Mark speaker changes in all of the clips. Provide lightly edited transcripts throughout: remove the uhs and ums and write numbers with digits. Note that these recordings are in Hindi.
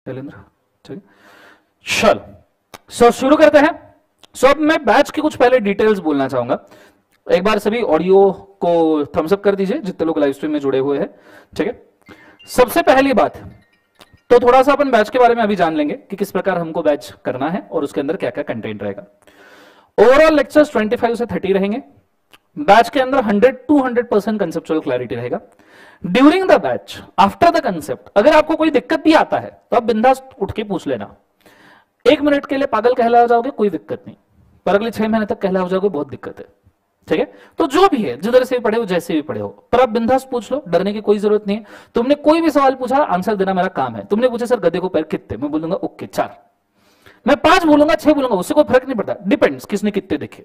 Speaker 1: शैलेंद्र, ठीक, चल सो शुरू करते हैं। सो अब मैं बैच की कुछ पहले डिटेल्स बोलना चाहूंगा। एक बार सभी ऑडियो को थम्स अप कर दीजिए जितने लोग लाइव स्ट्रीम में जुड़े हुए हैं, ठीक है। सबसे पहली बात तो थोड़ा सा अपन बैच के बारे में अभी जान लेंगे कि किस प्रकार हमको बैच करना है और उसके अंदर क्या क्या कंटेंट रहेगा। ओवरऑल लेक्चर्स 25 से 30 रहेंगे। बैच के अंदर 100 to 100% कंसेप्चुअल क्लैरिटी रहेगा। During the batch after the concept अगर आपको कोई दिक्कत भी आता है तो आप बिंदास उठ के पूछ लेना। 1 मिनट के लिए पागल कहला जाओगे कोई दिक्कत नहीं, पर अगले 6 महीने तक कहला हो जाओगे बहुत दिक्कत है, ठीक है। तो जो भी है जिधर से भी पढ़े हो जैसे भी पढ़े हो, पर आप बिंदास पूछ लो, डरने की कोई जरूरत नहीं है। तुमने कोई भी सवाल पूछा आंसर देना मेरा काम है। तुमने पूछा सर गधे को पैर कितने, मैं बोलूंगा ओके 4, मैं 5 बोलूंगा 6 बोलूंगा, उससे कोई फर्क नहीं पड़ता, डिपेंड्स किसने कितने देखे।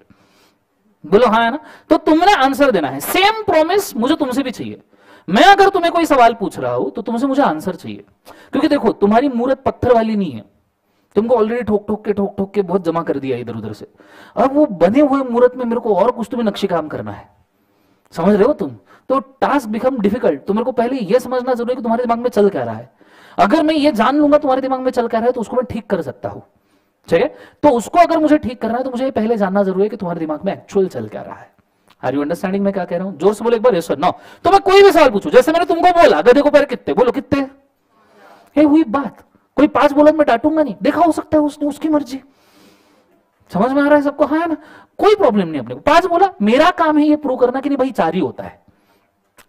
Speaker 1: बोलो हाँ है ना, तो तुमने आंसर देना है। सेम प्रॉमिस मुझे तुमसे भी चाहिए। मैं अगर तुम्हें कोई सवाल पूछ रहा हूं तो तुमसे मुझे आंसर चाहिए, क्योंकि देखो तुम्हारी मूर्त पत्थर वाली नहीं है। तुमको ऑलरेडी ठोक ठोक के बहुत जमा कर दिया इधर उधर से। अब वो बने हुए मूर्त में मेरे को और कुछ तुम्हें नक्शे काम करना है, समझ रहे हो तुम। तो टास्क बिकम डिफिकल्ट। तो मेरे को पहले यह समझना जरूरी है कि तुम्हारे दिमाग में चल क्या रहा है। अगर मैं ये जान लूंगा तुम्हारे दिमाग में चल क्या रहा है तो उसको मैं ठीक कर सकता हूं, ठीक है। तो उसको अगर मुझे ठीक करना है तो मुझे पहले जानना जरूरी है कि तुम्हारे दिमाग में एक्चुअल चल क्या रहा है। आर यू अंडरस्टैंडिंग मैं क्या कह रहा हूं? जोर से बोलो एक बार यस और नो। तो मैं कोई भी सवाल पूछूं, जैसे मैंने तुमको बोला गधे को पैर कितने, बोलो कितने। ये हुई बात। कोई 5 बोला मैं डांटूंगा नहीं, देखा हो सकता है उसने, उसकी मर्जी। समझ में आ रहा है सबको? हाँ है ना, कोई प्रॉब्लम नहीं। अपने को 5 बोला, मेरा काम है ये प्रूव करना कि नहीं भाई 4 ही होता है।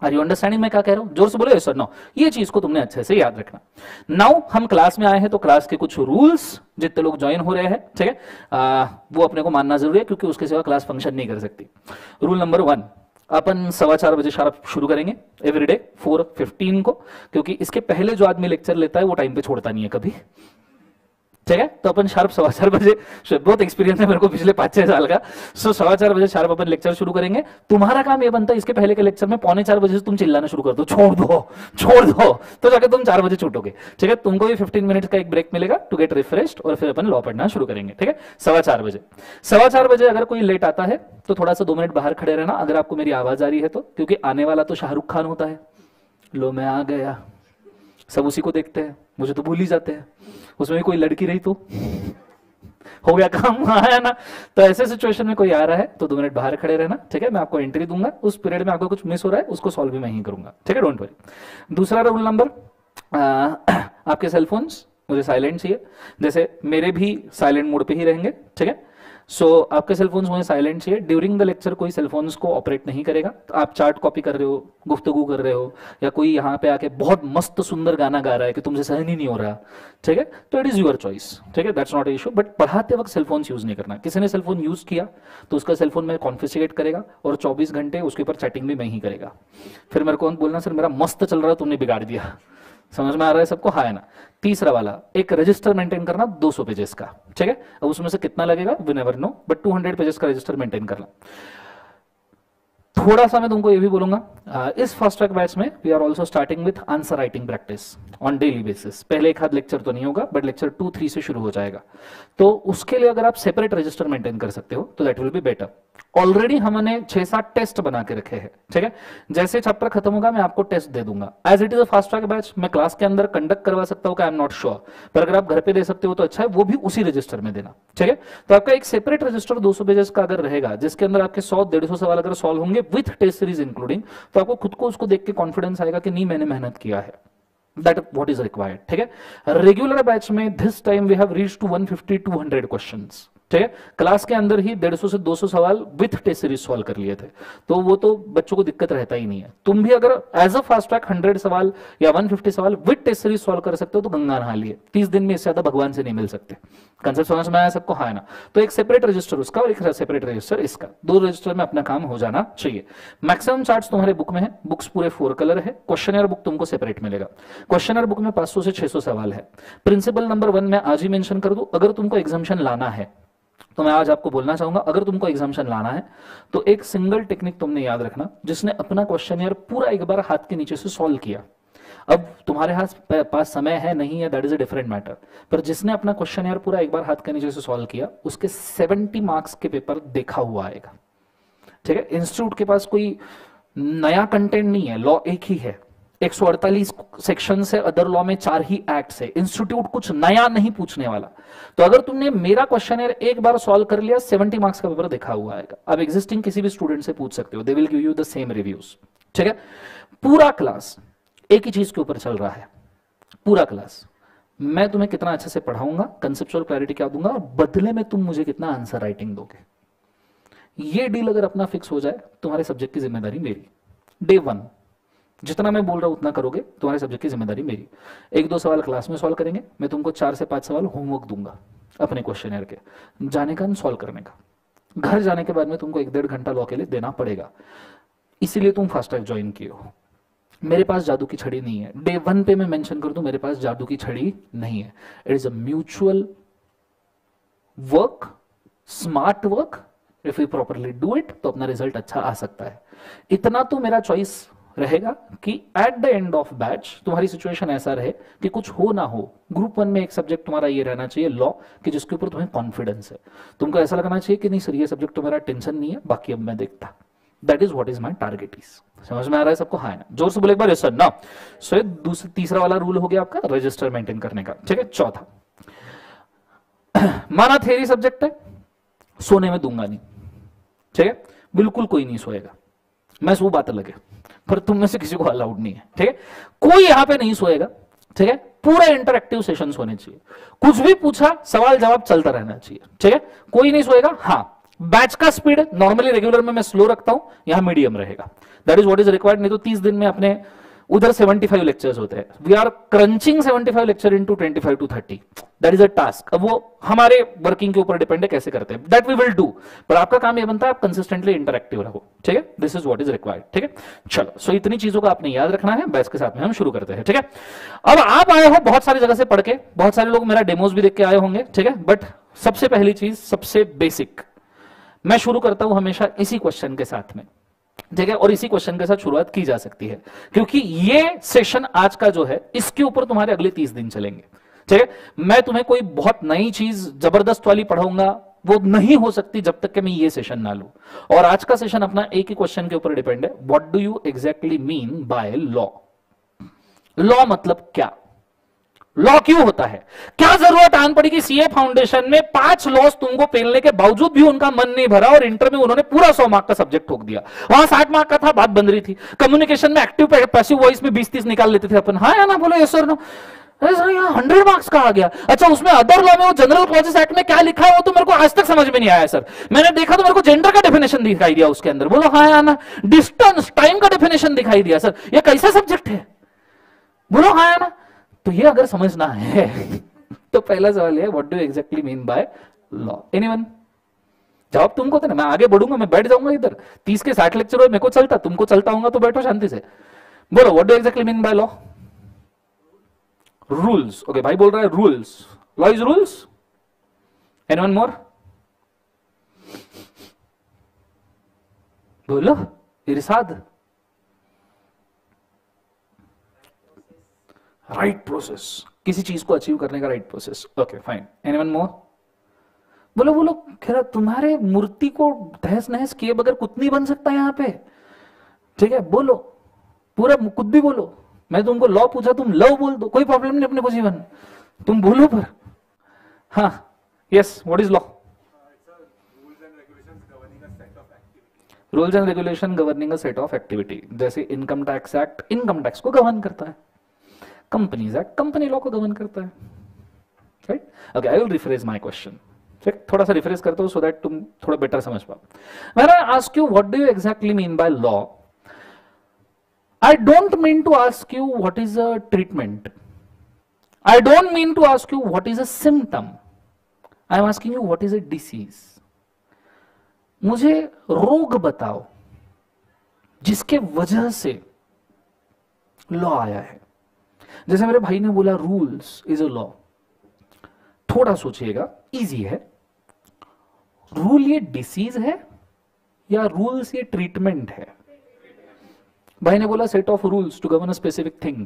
Speaker 1: आर यू अंडरस्टैंडिंग मैं क्या कह रहा हूं? जोर से बोलो यस और नो। ये चीज को तुमने अच्छे से याद रखना। नाउ हम क्लास में आए हैं तो क्लास के कुछ रूल्स जितने लोग ज्वाइन हो रहे हैं, ठीक है, वो अपने को मानना जरूरी है, क्योंकि उसके सिवा क्लास फंक्शन नहीं कर सकती। रूल नंबर 1, अपन 4:15 बजे शार्प शुरू करेंगे एवरीडे 4:15 को, क्योंकि इसके पहले जो आदमी लेक्चर लेता है वो टाइम पे छोड़ता नहीं है कभी, ठीक है। तो अपन शार्प 4:15 बजे, बहुत एक्सपीरियंस है मेरे को पिछले 5-6 साल का, सो 4:15 बजे शार्प अपन लेक्चर शुरू करेंगे। तुम्हारा काम ये बनता है इसके पहले के लेक्चर में 3:45 बजे से तुम चिल्लाना शुरू कर दो, छोड़ दो छोड़ दो, तो जाके तुम 4 बजे छूटोगे, ठीक है। तुमको भी 15 मिनट का एक ब्रेक मिलेगा टू गेट रिफ्रेश्ड, और फिर अपन लॉ पढ़ना शुरू करेंगे, ठीक है। 4:15 बजे 4:15 अगर कोई लेट आता है तो थोड़ा सा 2 मिनट बाहर खड़े रहना, अगर आपको मेरी आवाज आ रही है तो, क्योंकि आने वाला तो शाहरुख खान होता है। लो मैं आ गया, सब उसी को देखते हैं, मुझे तो भूल ही जाते हैं। उसमें भी कोई लड़की रही तो हो गया काम, है ना। तो ऐसे सिचुएशन में कोई आ रहा है तो 2 मिनट बाहर खड़े रहना, ठीक है। मैं आपको एंट्री दूंगा, उस पीरियड में आपको कुछ मिस हो रहा है उसको सॉल्व भी मैं ही करूंगा, ठीक है, डोंट वरी। दूसरा रूल नंबर, आपके सेलफोन्स मुझे साइलेंट चाहिए, जैसे मेरे भी साइलेंट मोड पे ही रहेंगे, ठीक है। सो आपके सेलफोन्स मुझे साइलेंट चाहिए। ड्यूरिंग द लेक्चर कोई सेलफोन्स को ऑपरेट नहीं करेगा। तो आप चार्ट कॉपी कर रहे हो, गुफ्तगू कर रहे हो, या कोई यहाँ पे आके बहुत मस्त सुंदर गाना गा रहा है कि तुमसे सहन ही नहीं हो रहा, ठीक है, तो इट इज योर चॉइस, ठीक है, दैट्स नॉट इशू। बट पढ़ाते वक्त सेलफोन्स यूज नहीं करना। किसी ने सेलफोन यूज किया तो उसका सेलफोन में कॉन्फिस्केट करेगा और 24 घंटे उसके ऊपर चैटिंग भी मैं ही करेगा। फिर मेरे को बोलना सर मेरा मस्त चल रहा है तुमने बिगाड़ दिया। समझ में आ रहा है सबको? हाँ है ना। तीसरा वाला, एक रजिस्टर मेंटेन करना 200 पेजेस का, ठीक है। अब उसमें से कितना लगेगा we never know, but 200 pages का रजिस्टर मेंटेन करना। थोड़ा सा मैं तुमको ये भी बोलूंगा, इस फास्ट ट्रैक बैच में we are also starting with answer writing practice on daily basis. पहले एक आध लेक्चर तो नहीं होगा, बट लेक्चर 2-3 से शुरू हो जाएगा। तो उसके लिए अगर आप सेपरेट रजिस्टर मेंटेन कर सकते हो तो that will be better. Already हमने 6-7 टेस्ट बना के रखे हैं, ठीक है। जैसे चैप्टर खत्म होगा मैं आपको टेस्ट दे दूंगा। As it is a fast track batch, मैं क्लास के अंदर कंडक्ट करवा सकता हूं, आई एम नॉट श्योर, पर अगर आप घर पे दे सकते हो तो अच्छा है, वो भी उसी रजिस्टर में देना, ठीक है। तो आपका एक सेपरेट रजिस्टर 200 पेजेस का अगर रहेगा, जिसके अंदर आपके 100-150 सवाल अगर सॉल्व होंगे विथ टेस्ट सीरीज इंक्लूडिंग, तो आपको खुद को उसको देख के कॉन्फिडेंस आएगा कि नहीं मैंने मेहनत किया है। दैट व्हाट इज रिक्वायर्ड, ठीक है। रेगुलर बैच में this time we have reached to 150-200 questions, ठीक है। क्लास के अंदर ही 150 से 200 सवाल विथ टेस्ट सीरीज सॉल्व कर लिए थे, तो वो तो बच्चों को दिक्कत रहता ही नहीं है। तुम भी अगर एज अ फास्ट ट्रैक 100 सवाल या 150 सवाल विथ टेस्ट सीरीज सॉल्व कर सकते हो तो गंगा नहा लिए। 30 दिन में इससे ज्यादा भगवान से नहीं मिल सकते। कंसेप्ट समझ में आया सबको? हाँ ना। तो एक सेपरेट रजिस्टर उसका और एक सेपरेट रजिस्टर इसका, 2 रजिस्टर में अपना काम हो जाना चाहिए। मैक्सिमम चार्ट्स तुम्हारे बुक में है, बुक्स पूरे 4 कलर है। क्वेश्चनर बुक तुमको सेपरेट मिलेगा। क्वेश्चनर बुक में 500 से 600 सवाल है। प्रिंसिपल नंबर 1 में आज ही मेंशन कर दूं, अगर तुमको एग्जामिशन लाना है तो मैं आज आपको बोलना चाहूंगा, अगर तुमको एग्जामिशन लाना है तो एक सिंगल टेक्निक तुमने याद रखना, जिसने अपना क्वेश्चन पूरा एक बार हाथ के नीचे से सॉल्व किया। अब तुम्हारे पास समय है नहीं है, that is a different matter, पर जिसने अपना क्वेश्चन पूरा एक बार हाथ के नीचे से सॉल्व किया उसके 70 मार्क्स के पेपर देखा हुआ आएगा, ठीक है। इंस्टीट्यूट के पास कोई नया कंटेंट नहीं है, लॉ एक ही है, 148 सेक्शन से अदर लॉ में 4 ही एक्ट है। इंस्टीट्यूट कुछ नया नहीं पूछने वाला। तो अगर तुमने मेरा क्वेश्चन एक बार सॉल्व कर लिया, 70 मार्क्स का पेपर देखा हुआ आएगा। अब एग्जिस्टिंग किसी भी स्टूडेंट से पूछ सकते हो, they will give you the same reviews. ठीक है, पूरा क्लास एक ही चीज के ऊपर चल रहा है। पूरा क्लास मैं तुम्हें कितना अच्छे से पढ़ाऊंगा, कंसेप्चुअल क्लैरिटी क्या दूंगा, और बदले में तुम मुझे कितना आंसर राइटिंग दोगे। ये डील अगर अपना फिक्स हो जाए, तुम्हारे सब्जेक्ट की जिम्मेदारी मेरी। डे 1 जितना मैं बोल रहा हूं उतना करोगे, तुम्हारे सब्जेक्ट की जिम्मेदारी मेरी। 1-2 सवाल क्लास में सॉल्व करेंगे, मैं तुमको 4 से 5 सवाल होमवर्क दूंगा अपने क्वेश्चनर के जाने का, सॉल्व करने का। घर जाने के बाद में तुमको 1-1.5 घंटा लॉ के लिए देना पड़ेगा, इसीलिए तुम फास्ट ट्रैक ज्वाइन किए हो। मेरे पास जादू की छड़ी नहीं है। डे 1 पे मैं मेंशन कर दूं, मेरे पास जादू की छड़ी नहीं है। It is a mutual work, smart work. If you properly do it तो अपना रिजल्ट अच्छा आ सकता है। इतना तो मेरा चॉइस रहेगा कि at the end of batch तुम्हारी सिचुएशन ऐसा रहे कि कुछ हो ना हो, ग्रुप 1 में एक सब्जेक्ट तुम्हारा ये रहना चाहिए लॉ, कि जिसके ऊपर तुम्हें कॉन्फिडेंस है। तुमको ऐसा लगना चाहिए कि नहीं सर ये सब्जेक्ट तो मेरा टेंशन नहीं है, बाकी अब मैं देखता। That is what is my target is. समझ में आ रहा है सबको? हाँ, जोर से बोले एक बार यस सर ना। सो दूसरा तीसरा वाला रूल हो गया आपका रजिस्टर मेंटेन करने का। ठीक है, चौथा, माना थ्योरी सब्जेक्ट है, सोने में दूंगा नहीं। ठीक है, बिल्कुल कोई नहीं सोएगा, मैं सो बात अलग है, पर तुम में से किसी को अलाउड नहीं है। ठीक है, कोई यहां पे नहीं सोएगा। ठीक है, पूरे इंटरएक्टिव सेशंस होने चाहिए, कुछ भी पूछा सवाल जवाब चलता रहना चाहिए। ठीक है, कोई नहीं सोएगा। हाँ, बैच का स्पीड नॉर्मली रेगुलर में मैं स्लो रखता हूं, यहां मीडियम रहेगा। That is what is required. नहीं तो 30 दिन में अपने उधर 75 लेक्चर्स होते हैं। We are crunching 75 lecture into 25 to 30। That is a task. अब वो हमारे वर्किंग के ऊपर डिपेंड है कैसे करते हैं, दैट वी विल डू। पर आपका काम ये बनता है आप कंसिस्टेंटली इंटरएक्टिव रहो। ठीक है, this is what is required. ठीक है, चलो, सो इतनी चीजों का आपने याद रखना है। बैच के साथ में हम शुरू करते हैं। ठीक है, अब आप आए हो बहुत सारी जगह से पढ़ के, बहुत सारे लोग मेरा डेमोज भी देख के आए होंगे। ठीक है, बट सबसे पहली चीज, सबसे बेसिक, मैं शुरू करता हूं हमेशा इसी क्वेश्चन के साथ में। ठीक है, और इसी क्वेश्चन के साथ शुरुआत की जा सकती है, क्योंकि ये सेशन आज का जो है इसके ऊपर तुम्हारे अगले 30 दिन चलेंगे। ठीक है, मैं तुम्हें कोई बहुत नई चीज जबरदस्त वाली पढ़ाऊंगा, वो नहीं हो सकती जब तक कि मैं ये सेशन ना लूं। और आज का सेशन अपना एक ही क्वेश्चन के ऊपर डिपेंड है, what do you exactly mean by law. Law मतलब क्या, लॉ क्यों होता है, क्या जरूरत आन पड़ी कि सीए फाउंडेशन में 5 लॉस तुमको पेलने के बावजूद भी उनका मन नहीं भरा और इंटर में उन्होंने पूरा 100 मार्क का सब्जेक्ट ठोक दिया। वहां 60 मार्क का था, बात बन रही थी। कम्युनिकेशन में एक्टिव पैसिव वॉइस में 20-30 निकाल लेते थे अपन। हाँ या ना बोलो, यस सर नो। यहाँ 100 मार्क्स का आ गया। अच्छा, उसमें अदर लॉ में वो जनरल क्लॉजेस एक्ट में क्या लिखा है वो तो मेरे को आज तक समझ में नहीं आया सर। मैंने देखा तो मेरे को जेंडर का डेफिनेशन दिखाई दिया उसके अंदर। बोलो हाँ या ना। डिस्टेंस टाइम का डेफिनेशन दिखाई दिया। सर ये कैसा सब्जेक्ट है? बोलो हाँ या ना। तो ये अगर समझना है तो पहला सवाल है, what do exactly mean by law. Anyone? जवाब तुमको देना, मैं आगे बढ़ूंगा, मैं बैठ जाऊंगा इधर। 30 के 60 लेक्चर मेरे को चलता, तुमको चलता होगा तो बैठो शांति से। बोलो what do exactly mean by law. Rules. Okay, भाई बोल रहा है rules. Law is rules. Anyone more? बोलो इरशाद। राइट प्रोसेस, किसी चीज को अचीव करने का right process. Okay fine. Anyone more? बोलो बोलो, खैर तुम्हारे मूर्ति को तहस नहस किए बगैर कुछ नहीं बन सकता यहां पे। ठीक है, बोलो पूरा कुछ भी बोलो। मैं तुमको लॉ पूछा, तुम लव बोल दो, कोई प्रॉब्लम नहीं अपने को जीवन, तुम बोलो पर। हाँ, yes, what is law? Rules and regulation governing a set of activity. जैसे income tax act income tax को गवर्न करता है, कंपनीज एक्ट कंपनी लॉ को गवर्न करता है। Right? Okay, I will rephrase my question. ठीक, थोड़ा सा रिफ्रेश करता हूं सो दैट तुम थोड़ा बेटर समझ पाओ। When I ask you what do you exactly mean by law, I don't mean to ask you what is a treatment. I don't mean to ask you what is a symptom. I am asking you what is a disease. मुझे रोग बताओ जिसके वजह से लॉ आया है। जैसे मेरे भाई ने बोला रूल्स इज अ लॉ, थोड़ा सोचिएगा, इजी है। रूल ये डिसीज है या रूल्स ये ट्रीटमेंट है? भाई ने बोला set of rules to govern a specific thing,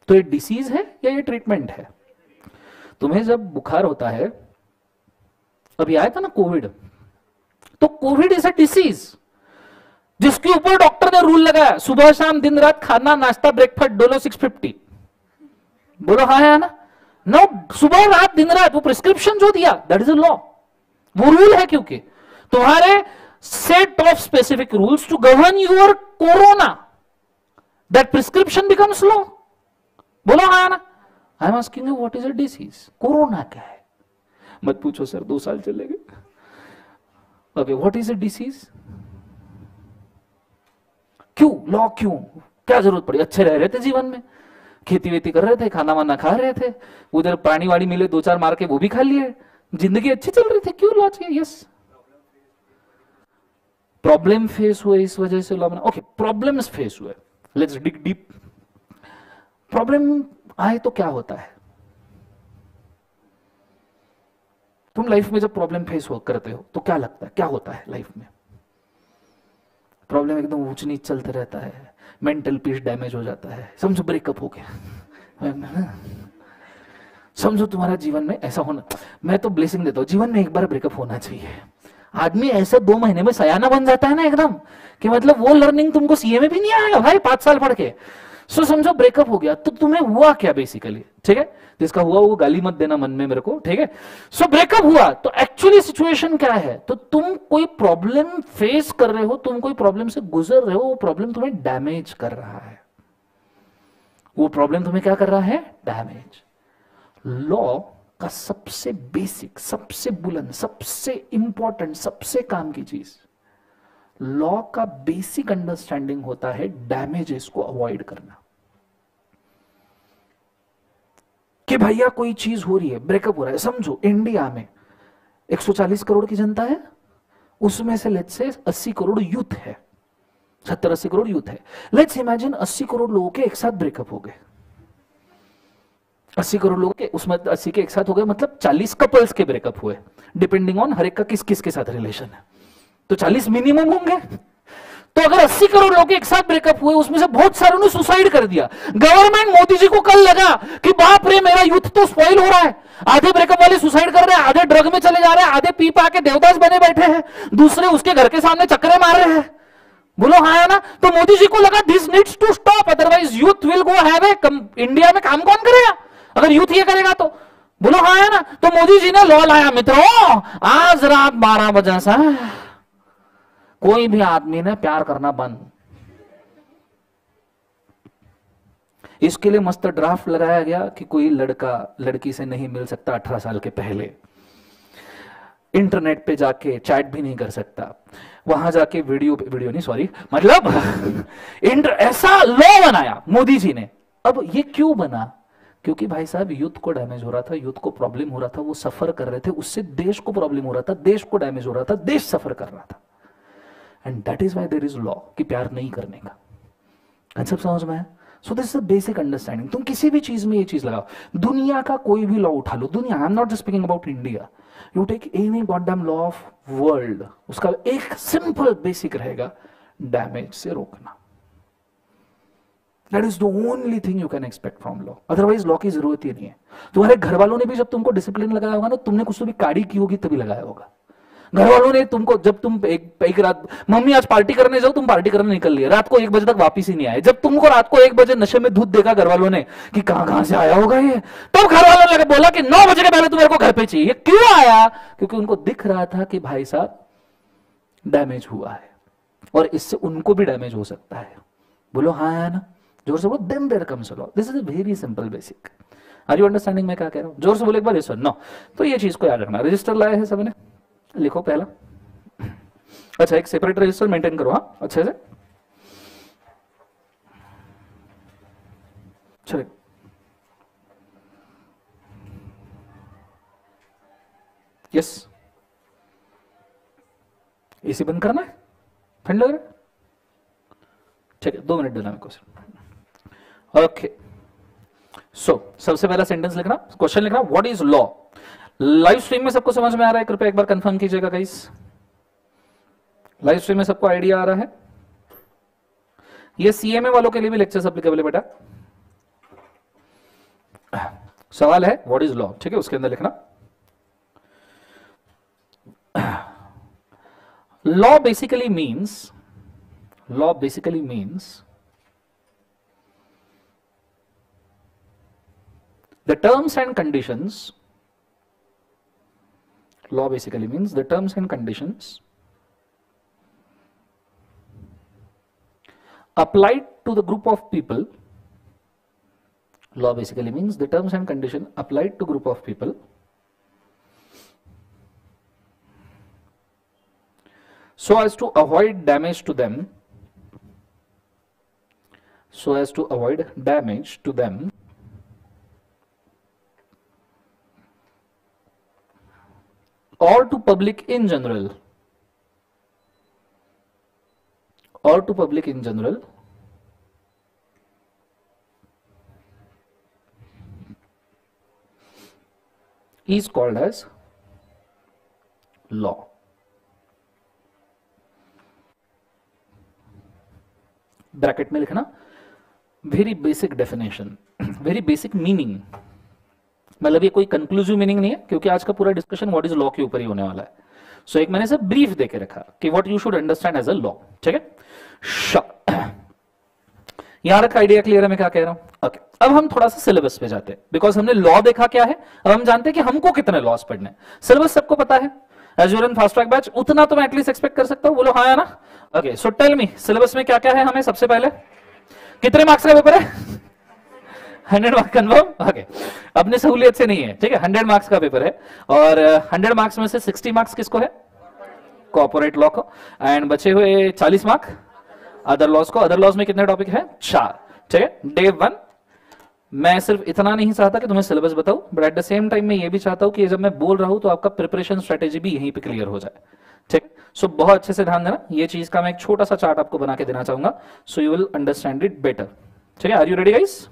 Speaker 1: तो ये डिसीज है या ये ट्रीटमेंट है? तुम्हें जब बुखार होता है, अभी आया था ना कोविड, तो कोविड इज अ डिसीज। जिसके ऊपर डॉक्टर ने रूल लगाया सुबह शाम दिन रात खाना नाश्ता ब्रेकफास्ट दोनों 650। बोलो हाँ है ना? नो, सुबह रात दिन रात, वो प्रिस्क्रिप्शन जो दिया दैट इज अ लॉ, वो रूल है, क्योंकि तुम्हारे set of specific rules to govern your corona, that prescription becomes law. बोलो हाँ है ना? I am asking you what is a disease? Corona क्या है? मत पूछो सर, 2 साल चले गए। Okay, what is a disease? क्यों लॉ? क्यों? क्या जरूरत पड़ी? अच्छे रह रहे थे जीवन में, खेती वेती कर रहे थे, खाना वाना खा रहे थे, उधर प्राणी वाड़ी मिले 2-4 मार के वो भी खा लिए, जिंदगी अच्छी चल रही थी, क्यों लॉ चाहिए? यस, प्रॉब्लम फेस हुए इस वजह से लॉ बना। ओके, प्रॉब्लम्स फेस हुए, लेट्स डिग डीप। प्रॉब्लम आए तो क्या होता है? तुम लाइफ में जब प्रॉब्लम फेस करते हो तो क्या लगता है, क्या होता है लाइफ में? प्रॉब्लम एकदम ऊंच नीच चलते रहता है, मेंटल पीस डैमेज हो जाता है, समझो ब्रेकअप हो गया, समझो तुम्हारा जीवन में ऐसा होना। मैं तो ब्लेसिंग देता हूं, जीवन में एक बार ब्रेकअप होना चाहिए। आदमी ऐसे 2 महीने में सयाना बन जाता है ना एकदम, कि मतलब वो लर्निंग तुमको सीए में भी नहीं आएगा भाई 5 साल पढ़ के। सो समझो ब्रेकअप हो गया, तो तुम्हें हुआ क्या बेसिकली? ठीक है, जिसका हुआ वो गाली मत देना मन में मेरे को, ठीक है? सो ब्रेकअप हुआ तो एक्चुअली सिचुएशन क्या है? तो तुम कोई प्रॉब्लम फेस कर रहे हो, तुम कोई प्रॉब्लम से गुजर रहे हो, वो प्रॉब्लम तुम्हें डैमेज कर रहा है, वो प्रॉब्लम तुम्हें क्या कर रहा है? डैमेज। लॉ का सबसे बेसिक, सबसे बुलंद, सबसे इंपॉर्टेंट, सबसे काम की चीज, लॉ का बेसिक अंडरस्टैंडिंग होता है डैमेजेस को अवॉइड करना। कि भैया कोई चीज हो रही है, ब्रेकअप हो रहा है, समझो इंडिया में 140 करोड़ की जनता है, उसमें से लेट्स से 80 करोड़ यूथ है, 70-80 करोड़ यूथ है। लेट्स इमेजिन 80 करोड़ लोगों के एक साथ ब्रेकअप हो गए, 80 करोड़ लोगों के, उसमें 80 के एक साथ हो गए, मतलब 40 कपल्स के ब्रेकअप हुए, डिपेंडिंग ऑन हर एक का किस किस के साथ रिलेशन है, तो 40 मिनिमम होंगे। तो अगर 80 करोड़ लोग एक साथ ब्रेकअप हुए, उसमें से बहुत सारों ने सुसाइड कर दिया। गवर्नमेंट मोदी जी को कल लगा कि बाप रे मेरा यूथ तो स्पॉइल हो रहा है, आधे ब्रेकअप वाले सुसाइड कर रहे हैं, आधे ड्रग में चले जा रहे हैं, आधे पी पा के देवदास बने बैठे हैं, दूसरे उसके घर के सामने चक्करे मार रहे हैं। बोलो हाँ है ना? तो मोदी जी को लगा this needs to stop, otherwise youth will go have a, India में काम कौन करेगा अगर यूथ ये करेगा तो? बोलो हाँ है ना? तो मोदी जी ने लॉ लाया मित्रों, आज रात 12 बजे से कोई भी आदमी ने प्यार करना बंद। इसके लिए मस्त ड्राफ्ट लगाया गया कि कोई लड़का लड़की से नहीं मिल सकता 18 साल के पहले, इंटरनेट पे जाके चैट भी नहीं कर सकता, वहां जाके वीडियो नहीं सॉरी मतलब ऐसा लॉ बनाया मोदी जी ने। अब ये क्यों बना? क्योंकि भाई साहब यूथ को डैमेज हो रहा था, यूथ को प्रॉब्लम हो रहा था, वो सफर कर रहे थे, उससे देश को प्रॉब्लम हो रहा था, देश को डैमेज हो रहा था, देश सफर कर रहा था। And that is why there is law कि प्यार नहीं करने का। कंसेप्ट समझ में है? So this is the basic understanding. तुम किसी भी चीज में ये चीज लगाओ, दुनिया का कोई भी लॉ उठा लो, दुनिया, I am not just speaking about India, you take any goddamn law of world, उसका एक सिंपल बेसिक रहेगा, डैमेज से रोकना। That is the only thing you can expect from law. Otherwise law की जरूरत ही नहीं है। तुम्हारे घर वालों ने भी जब तुमको डिसिप्लिन लगाया होगा ना, तुमने कुछ तो भी काड़ी की होगी तभी लगाया होगा। घर वालों ने तुमको, जब तुम एक रात मम्मी आज पार्टी करने जाओ, तुम पार्टी करने निकल लिए, रात को 1 बजे तक वापिस ही नहीं आए, जब तुमको रात को 1 बजे नशे में दूध देखा घर वालों ने कि कहां से आया होगा ये, तब घर वालों ने बोला कि 9 बजे के पहले तुम्हारे को घर पे चाहिए। क्यों आया? क्योंकि उनको दिख रहा था कि भाई साहब डैमेज हुआ है और इससे उनको भी डैमेज हो सकता है। बोलो हाँ है ना? जोर से बोलो, then there comes a law. This is a very simple basic. Are you understanding मैं क्या कह रहा हूं? जोर से बोले एक बार, यस सर, नो। तो ये चीज को याद रखना। रजिस्टर लाए हैं सबने, लिखो पहला। अच्छा, एक सेपरेट रजिस्टर मेंटेन करो, हाँ अच्छे से। चलिए, यस, एसी बंद करना है, ठंड लग रहा है, ठीक है, 2 मिनट देना मेरे को सिर्फ। ओके, सो सबसे पहला सेंटेंस लिखना, क्वेश्चन लिखना, what is law. Live stream में सबको समझ में आ रहा है? कृपया एक बार कंफर्म कीजिएगा गाइस। लाइव स्ट्रीम में सबको आइडिया आ रहा है? ये सीएमए वालों के लिए भी लेक्चर एप्लीकेबल है बेटा। सवाल है व्हाट इज लॉ, ठीक है, उसके अंदर लिखना law basically means Law basically means the terms and conditions. Law basically means the terms and conditions applied to the group of people. Law basically means the terms and conditions applied to group of people so as to avoid damage to them, so as to avoid damage to them or to public in general, or to public in general, is called as law. Bracket में लिखना very basic definition, very basic meaning, मतलब ये कोई कंक्लूसिव मीनिंग नहीं है क्योंकि आज का पूरा डिस्कशन व्हाट इज लॉ के ऊपर ही होने वाला है. सो एक मैंने से ब्रीफ देके रखा कि what you should understand as a law. ठीक है, यहां तक आइडिया क्लियर है मैं क्या कह रहा हूं. ओके, अब हम थोड़ा सा सिलेबस पे जाते हैं बिकॉज हमने लॉ देखा क्या है, अब हम जानते हैं कि हमको कितने लॉस पढ़ने हैं. सिलेबस सबको पता है, as you're in fast track batch उतना तो मैं एटलीस्ट एक्सपेक्ट कर सकता हूं. बोलो हाँ है ना. Okay, so tell me syllabus में क्या क्या है. हमें सबसे पहले कितने मार्क्स का पेपर है? 100 मार्क्स कन्फर्म. ओके, अपनी सहूलियत से नहीं है, ठीक है. 100 मार्क्स का पेपर है और 100 मार्क्स में से 60 मार्क्स किसको है? कॉर्पोरेट लॉ को, एंड बचे हुए 40 मार्क्स अदर लॉज को. अदर लॉज में कितने टॉपिक है? 4. ठीक है, डे 1 मैं सिर्फ इतना नहीं चाहता कि तुम्हें सिलेबस बताऊं, but at the same time मैं ये भी चाहता हूं कि जब मैं बोल रहा हूं तो आपका प्रिपरेशन स्ट्रेटेजी भी यहीं पे क्लियर हो जाए. ठीक, सो बहुत अच्छे से ध्यान देना. ये चीज का मैं एक छोटा सा चार्ट आपको बना के देना चाहूंगा so you will understand it better. ठीक है, are you ready guys?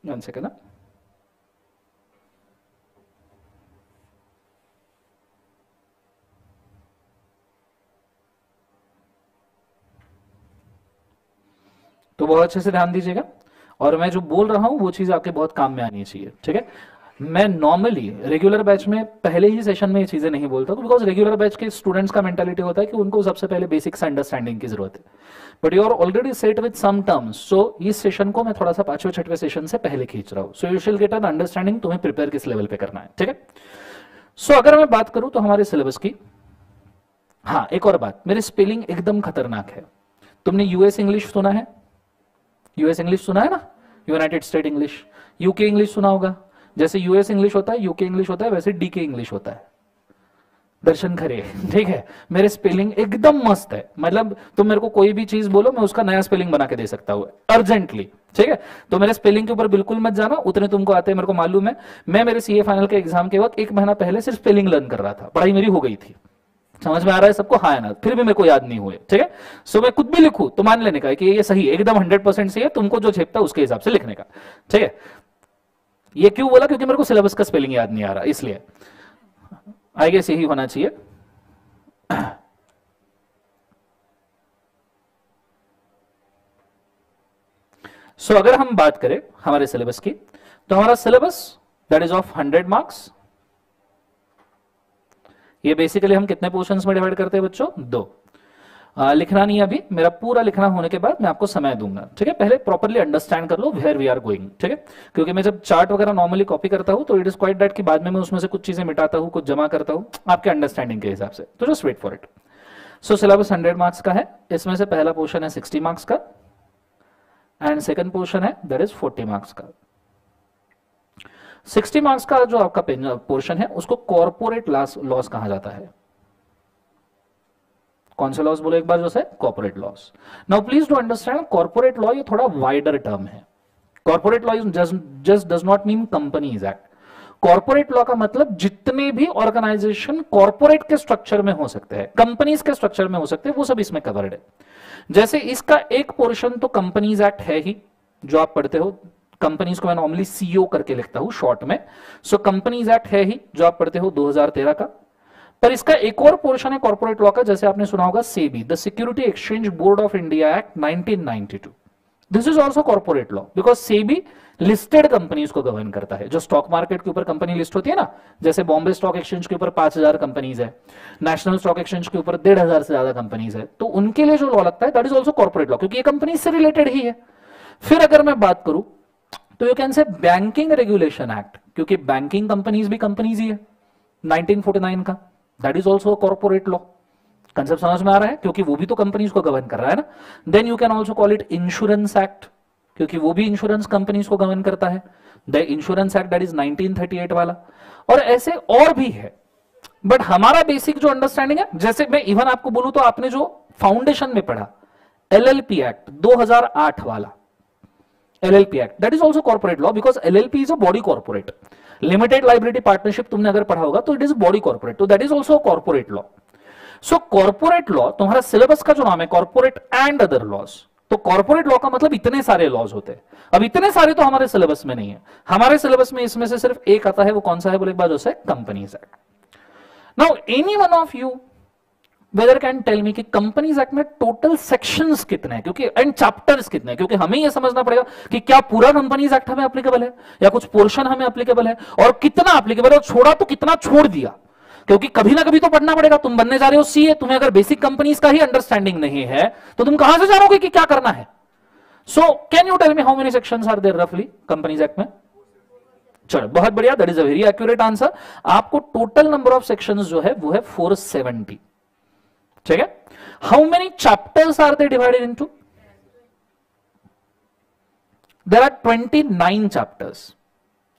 Speaker 1: One second. तो बहुत अच्छे से ध्यान दीजिएगा और मैं जो बोल रहा हूं वो चीज आपके बहुत काम में आनी चाहिए. ठीक है, मैं नॉर्मली रेगुलर बैच में पहले ही सेशन में ये चीजें नहीं बोलता बिकॉज रेगुलर बैच के स्टूडेंट्स का मेंटालिटी होता है कि उनको सबसे पहले बेसिक्स अंडरस्टैंडिंग की जरूरत है. But you are already set with some terms, so इस सेशन को मैं थोड़ा सा 5वें 6वें सेशन से पहले खींच रहा हूं. सो you will get an understanding तुम्हें प्रिपेयर किस लेवल पे करना है. ठीक है, सो अगर मैं बात करूं तो हमारे सिलेबस की, हाँ एक और बात, मेरी स्पेलिंग एकदम खतरनाक है. तुमने यूएस इंग्लिश सुना है? यूएस इंग्लिश सुना है ना, United state English. UK English सुना होगा. जैसे यूएस इंग्लिश होता है, यूके इंग्लिश होता है, वैसे डीके इंग्लिश होता है. दर्शन खरे, ठीक है. मेरे स्पेलिंग एकदम मस्त है, मतलब तुम मेरे को कोई भी चीज बोलो मैं उसका नया स्पेलिंग बना के दे सकता हूं अर्जेंटली. ठीक है, तो मेरे स्पेलिंग के ऊपर बिल्कुल मत जाना, उतने तुमको आते हैं मेरे को मालूम है. मैं मेरे सीए फाइनल के एग्जाम के वक्त 1 महीना पहले सिर्फ स्पेलिंग लर्न कर रहा था, पढ़ाई मेरी हो गई थी. समझ में आ रहा है सबको? हाँ है ना. फिर भी मेरे को याद नहीं हुए. ठीक है, सो मैं खुद भी लिखूं तो मान लेने का है कि ये सही एकदम 100% सही है, तुमको जो झेपता है उसके हिसाब से लिखने का. ठीक है, ये क्यों बोला? क्योंकि मेरे को सिलेबस का स्पेलिंग याद नहीं आ रहा, इसलिए. आई गेस यही होना चाहिए. सो अगर हम बात करें हमारे सिलेबस की तो हमारा syllabus that is of 100 marks. ये बेसिकली हम कितने पोर्शंस में डिवाइड करते हैं बच्चों? 2. लिखना नहीं है अभी, मेरा पूरा लिखना होने के बाद मैं आपको समय दूंगा. ठीक है, पहले प्रॉपर्ली अंडरस्टैंड कर लो वेयर वी आर गोइंग. ठीक है, क्योंकि मैं जब चार्ट वगैरह नॉर्मली कॉपी करता हूं तो इट इज क्वाइट दैट कि बाद में मैं उसमें से कुछ चीजें मिटाता हूं, कुछ जमा करता हूं आपके अंडरस्टैंडिंग के हिसाब से. तो just wait for it. So syllabus 100 marks का है. इसमें से पहला पोर्शन है 60 मार्क्स का एंड सेकंड पोर्शन है दैट इज 40 मार्क्स का. 60 मार्क्स का जो आपका पोर्शन है उसको कॉर्पोरेट लॉस कहा जाता है. कौन से लॉस बोलो एक बार? जो है corporate loss. Now please do understand, corporate law ये थोड़ा वाइडर टर्म है. Corporate law just does not mean companies act. Corporate law का मतलब जितने भी ऑर्गेनाइजेशन कॉर्पोरेट के स्ट्रक्चर में हो सकते हैं, कंपनीज के स्ट्रक्चर में हो सकते हैं, वो सब इसमें कवर्ड है. जैसे इसका एक पोर्शन तो कंपनीज एक्ट है ही जो आप पढ़ते हो. कंपनीज को मैं नॉर्मली सीओ करके लिखता हूं शॉर्ट में. सो कंपनीज एक्ट है ही जो आप पढ़ते हो 2013 का. पर इसका एक और पोर्शन है कॉर्पोरेट लॉ का, जैसे आपने सुना होगा SEBI, the security exchange board of India act 1992. This is also corporate law, because SEBI listed companies को गवर्न करता है। जो स्टॉक मार्केट के ऊपर कंपनी लिस्ट होती है ना, जैसे बॉम्बे स्टॉक एक्सचेंज के ऊपर 5000 कंपनीज है, नेशनल स्टॉक एक्सचेंज के ऊपर 1500 से ज्यादा कंपनीज है, तो उनके लिए जो लॉ लगता है that is also corporate law, क्योंकि ये कंपनी से रिलेटेड ही है। फिर अगर मैं बात करूं तो you can say banking regulation act, क्योंकि बैंकिंग कंपनीज भी कंपनीज ही है 1949 का, that is also corporate law. Concept समझ में आ रहा है, क्योंकि वो भी तो कंपनीज को गवर्न कर रहा है ना। Then you can also call it insurance act, क्योंकि वो भी इंश्योरेंस कंपनीज को गवर्न करता है, the insurance act that is 1938 वाला। और ऐसे और भी है, बट हमारा बेसिक जो अंडरस्टैंडिंग है, जैसे मैं इवन आपको बोलूं तो आपने जो फाउंडेशन में पढ़ा एलएलपी एक्ट 2008 वाला, LLP act that is also corporate law, because LLP is a body corporate. Limited liability partnership तुमने अगर पढ़ा होगा तो इट इज बॉडी कॉर्पोरेट, तो that is also corporate law. So corporate law तुम्हारा सिलेबस का जो नाम है कॉर्पोरेट एंड अदर लॉज, तो कॉर्पोरेट लॉ का मतलब इतने सारे लॉज होते हैं। अब इतने सारे तो हमारे सिलेबस में नहीं है, हमारे सिलेबस में इसमें से सिर्फ एक आता है, वो कौन सा है बोले एक बार, जो companies act. Now any one of you whether can tell me कि कंपनीज एक्ट में टोटल सेक्शंस कितने हैं, क्योंकि एंड चैप्टर्स कितने हैं, क्योंकि हमें यह समझना पड़ेगा कि क्या पूरा कंपनीज एक्ट हमें एप्लीकेबल है या कुछ पोर्शन हमें एप्लीकेबल है, और कितना एप्लीकेबल है, और छोड़ा तो कितना छोड़ दिया, क्योंकि कभी ना कभी तो पढ़ना पड़ेगा। तुम बनने जा रहे हो सीए, तुम्हें अगर बेसिक कंपनीज का ही अंडरस्टैंडिंग नहीं है तो तुम कहां से जानोगे कि क्या करना है। So can you tell me how many sections are there रफली कंपनीज एक्ट में? चलो बहुत बढ़िया, that is a very accurate answer. आपको टोटल नंबर ऑफ सेक्शंस जो है वो है 470, ठीक है। How many chapters are they divided into? There are 29 chapters.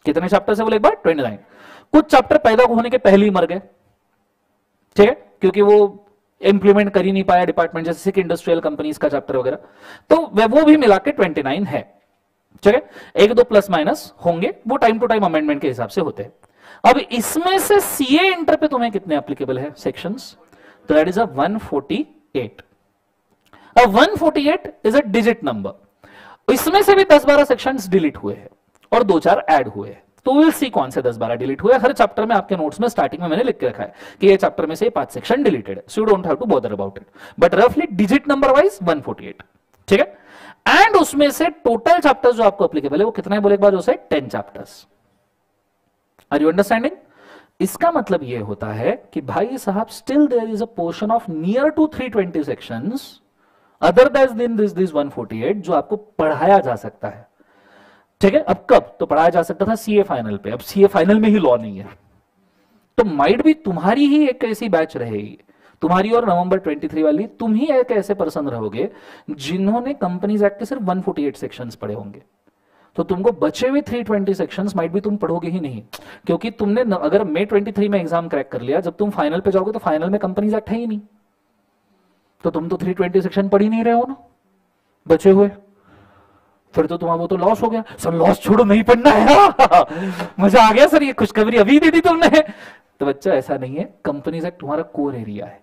Speaker 1: कितने चैप्टर्स है बोले एक बार? 29। कुछ चैप्टर पैदा होने के पहले ही मर गए, ठीक है, क्योंकि वो इंप्लीमेंट कर ही नहीं पाया डिपार्टमेंट, जैसे सिक इंडस्ट्रियल कंपनीज का चैप्टर वगैरह, तो वो भी मिला के 29 है, ठीक है। एक दो प्लस माइनस होंगे, वो टाइम टू टाइम अमेंडमेंट के हिसाब से होते हैं। अब इसमें से सीए इंटर पे तुम्हें कितने एप्लीकेबल है सेक्शंस? तो दैट इज अ 148। अब 148 इज अ डिजिट नंबर, इसमें से भी 10-12 सेक्शंस डिलीट हुए हैं और 2-4 ऐड हुए हैं, तो विल सी कौन से 10-12 डिलीट हुए। हर चैप्टर में आपके नोट्स में स्टार्टिंग में मैंने लिख के रखा है कि ये चैप्टर में से 5 सेक्शन डिलीटेड है, so you don't have to bother about it, but रफली डिजिट नंबर वाइज 148, ठीक है। एंड उसमें से टोटल चैप्टर्स जो आपको एप्लीकेबल है वो कितना है बोले एक बार, जो है 10 चैप्टर्स। Are you understanding? इसका मतलब यह होता है कि भाई साहब still there is a portion of near to 320 sections other than this 148 जो आपको पढ़ाया जा सकता है, ठीक है। अब कब तो पढ़ाया जा सकता था? सीए फाइनल पे। अब सीए फाइनल में ही लॉ नहीं है, तो माइट भी तुम्हारी ही एक ऐसी बैच रहेगी, तुम्हारी और नवंबर 23 वाली, तुम ही एक ऐसे पर्सन रहोगे जिन्होंने कंपनीज एक्ट के सिर्फ 148 सेक्शंस पढ़े होंगे, तो तुमको बचे हुए 320 सेक्शंस माइट भी तुम पढ़ोगे ही नहीं, क्योंकि तुमने अगर मई 23 में एग्जाम क्रैक कर लिया, जब तुम फाइनल पे जाओगे तो फाइनल में कंपनीज एक्ट है ही नहीं, तो तुम तो 320 सेक्शन पढ़ ही नहीं रहे हो ना बचे हुए, फिर तो तुम्हारा वो तो लॉस हो गया। सर लॉस छोड़ो, नहीं पढ़ना है मजा आ गया सर, ये खुशखबरी अभी दे दी तुमने। तो बच्चा ऐसा नहीं है, कंपनीज एक्ट तुम्हारा कोर एरिया है,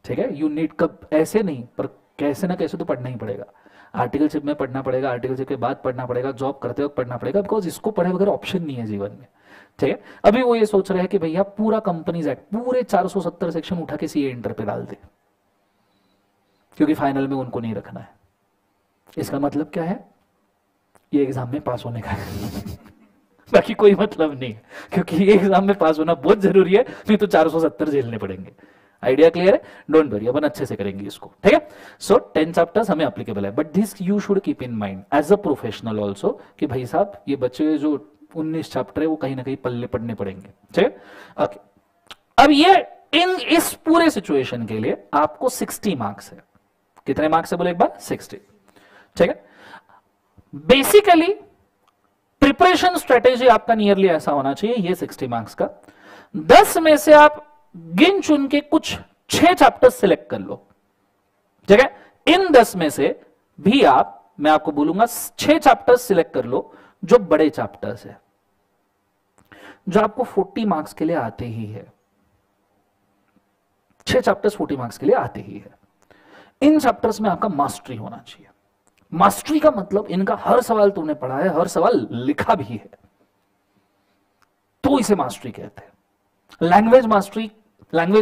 Speaker 1: ठीक है। यू नीड, कब ऐसे नहीं पर कैसे ना कैसे तो पढ़ना ही पड़ेगा। आर्टिकलशिप में पढ़ना पड़ेगा, आर्टिकलशिप के बाद पढ़ना पड़ेगा, जॉब करते वक्त पढ़ना पड़ेगा, बिकॉज इसको पढ़े बगैर ऑप्शन नहीं है जीवन में, ठीक है। अभी वो ये सोच रहे हैं कि भैया पूरा कंपनीज एक्ट पूरे 470 सेक्शन उठा के सीए इंटर पे डाल दे, क्योंकि फाइनल में उनको नहीं रखना है। इसका मतलब क्या है? ये एग्जाम में पास होने का है बाकी कोई मतलब नहीं, क्योंकि ये एग्जाम में पास होना बहुत जरूरी है, नहीं तो 470 झेलने पड़ेंगे। आइडिया क्लियर है? डोंट वरी, अपन अच्छे से करेंगे इसको, ठीक है। सो 10 चैप्टर्स हमें एप्लीकेबल है, but this you should keep in mind as a professional also कि भाई साहब ये बच्चे जो 19 चैप्टर है वो कहीं ना कहीं पल्ले पढ़ने पड़ेंगे, ठीक है। ओके, अब ये इस पूरे सिचुएशन के लिए आपको 60 मार्क्स है। कितने मार्क्स है बोले एक बार? 60, ठीक है। बेसिकली प्रिपरेशन स्ट्रेटेजी आपका नियरली ऐसा होना चाहिए, ये 60 मार्क्स का 10 में से आप गिन चुन के कुछ 6 चैप्टर्स सिलेक्ट कर लो, ठीक है। इन 10 में से भी मैं आपको बोलूंगा 6 चैप्टर्स सिलेक्ट कर लो जो बड़े चैप्टर्स है, जो आपको 40 मार्क्स के लिए आते ही है। 6 चैप्टर्स 40 मार्क्स के लिए आते ही है। इन चैप्टर्स में आपका मास्टरी होना चाहिए। मास्टरी का मतलब इनका हर सवाल तुमने पढ़ा है, हर सवाल लिखा भी है, तो इसे मास्टरी कहते हैं। लैंग्वेज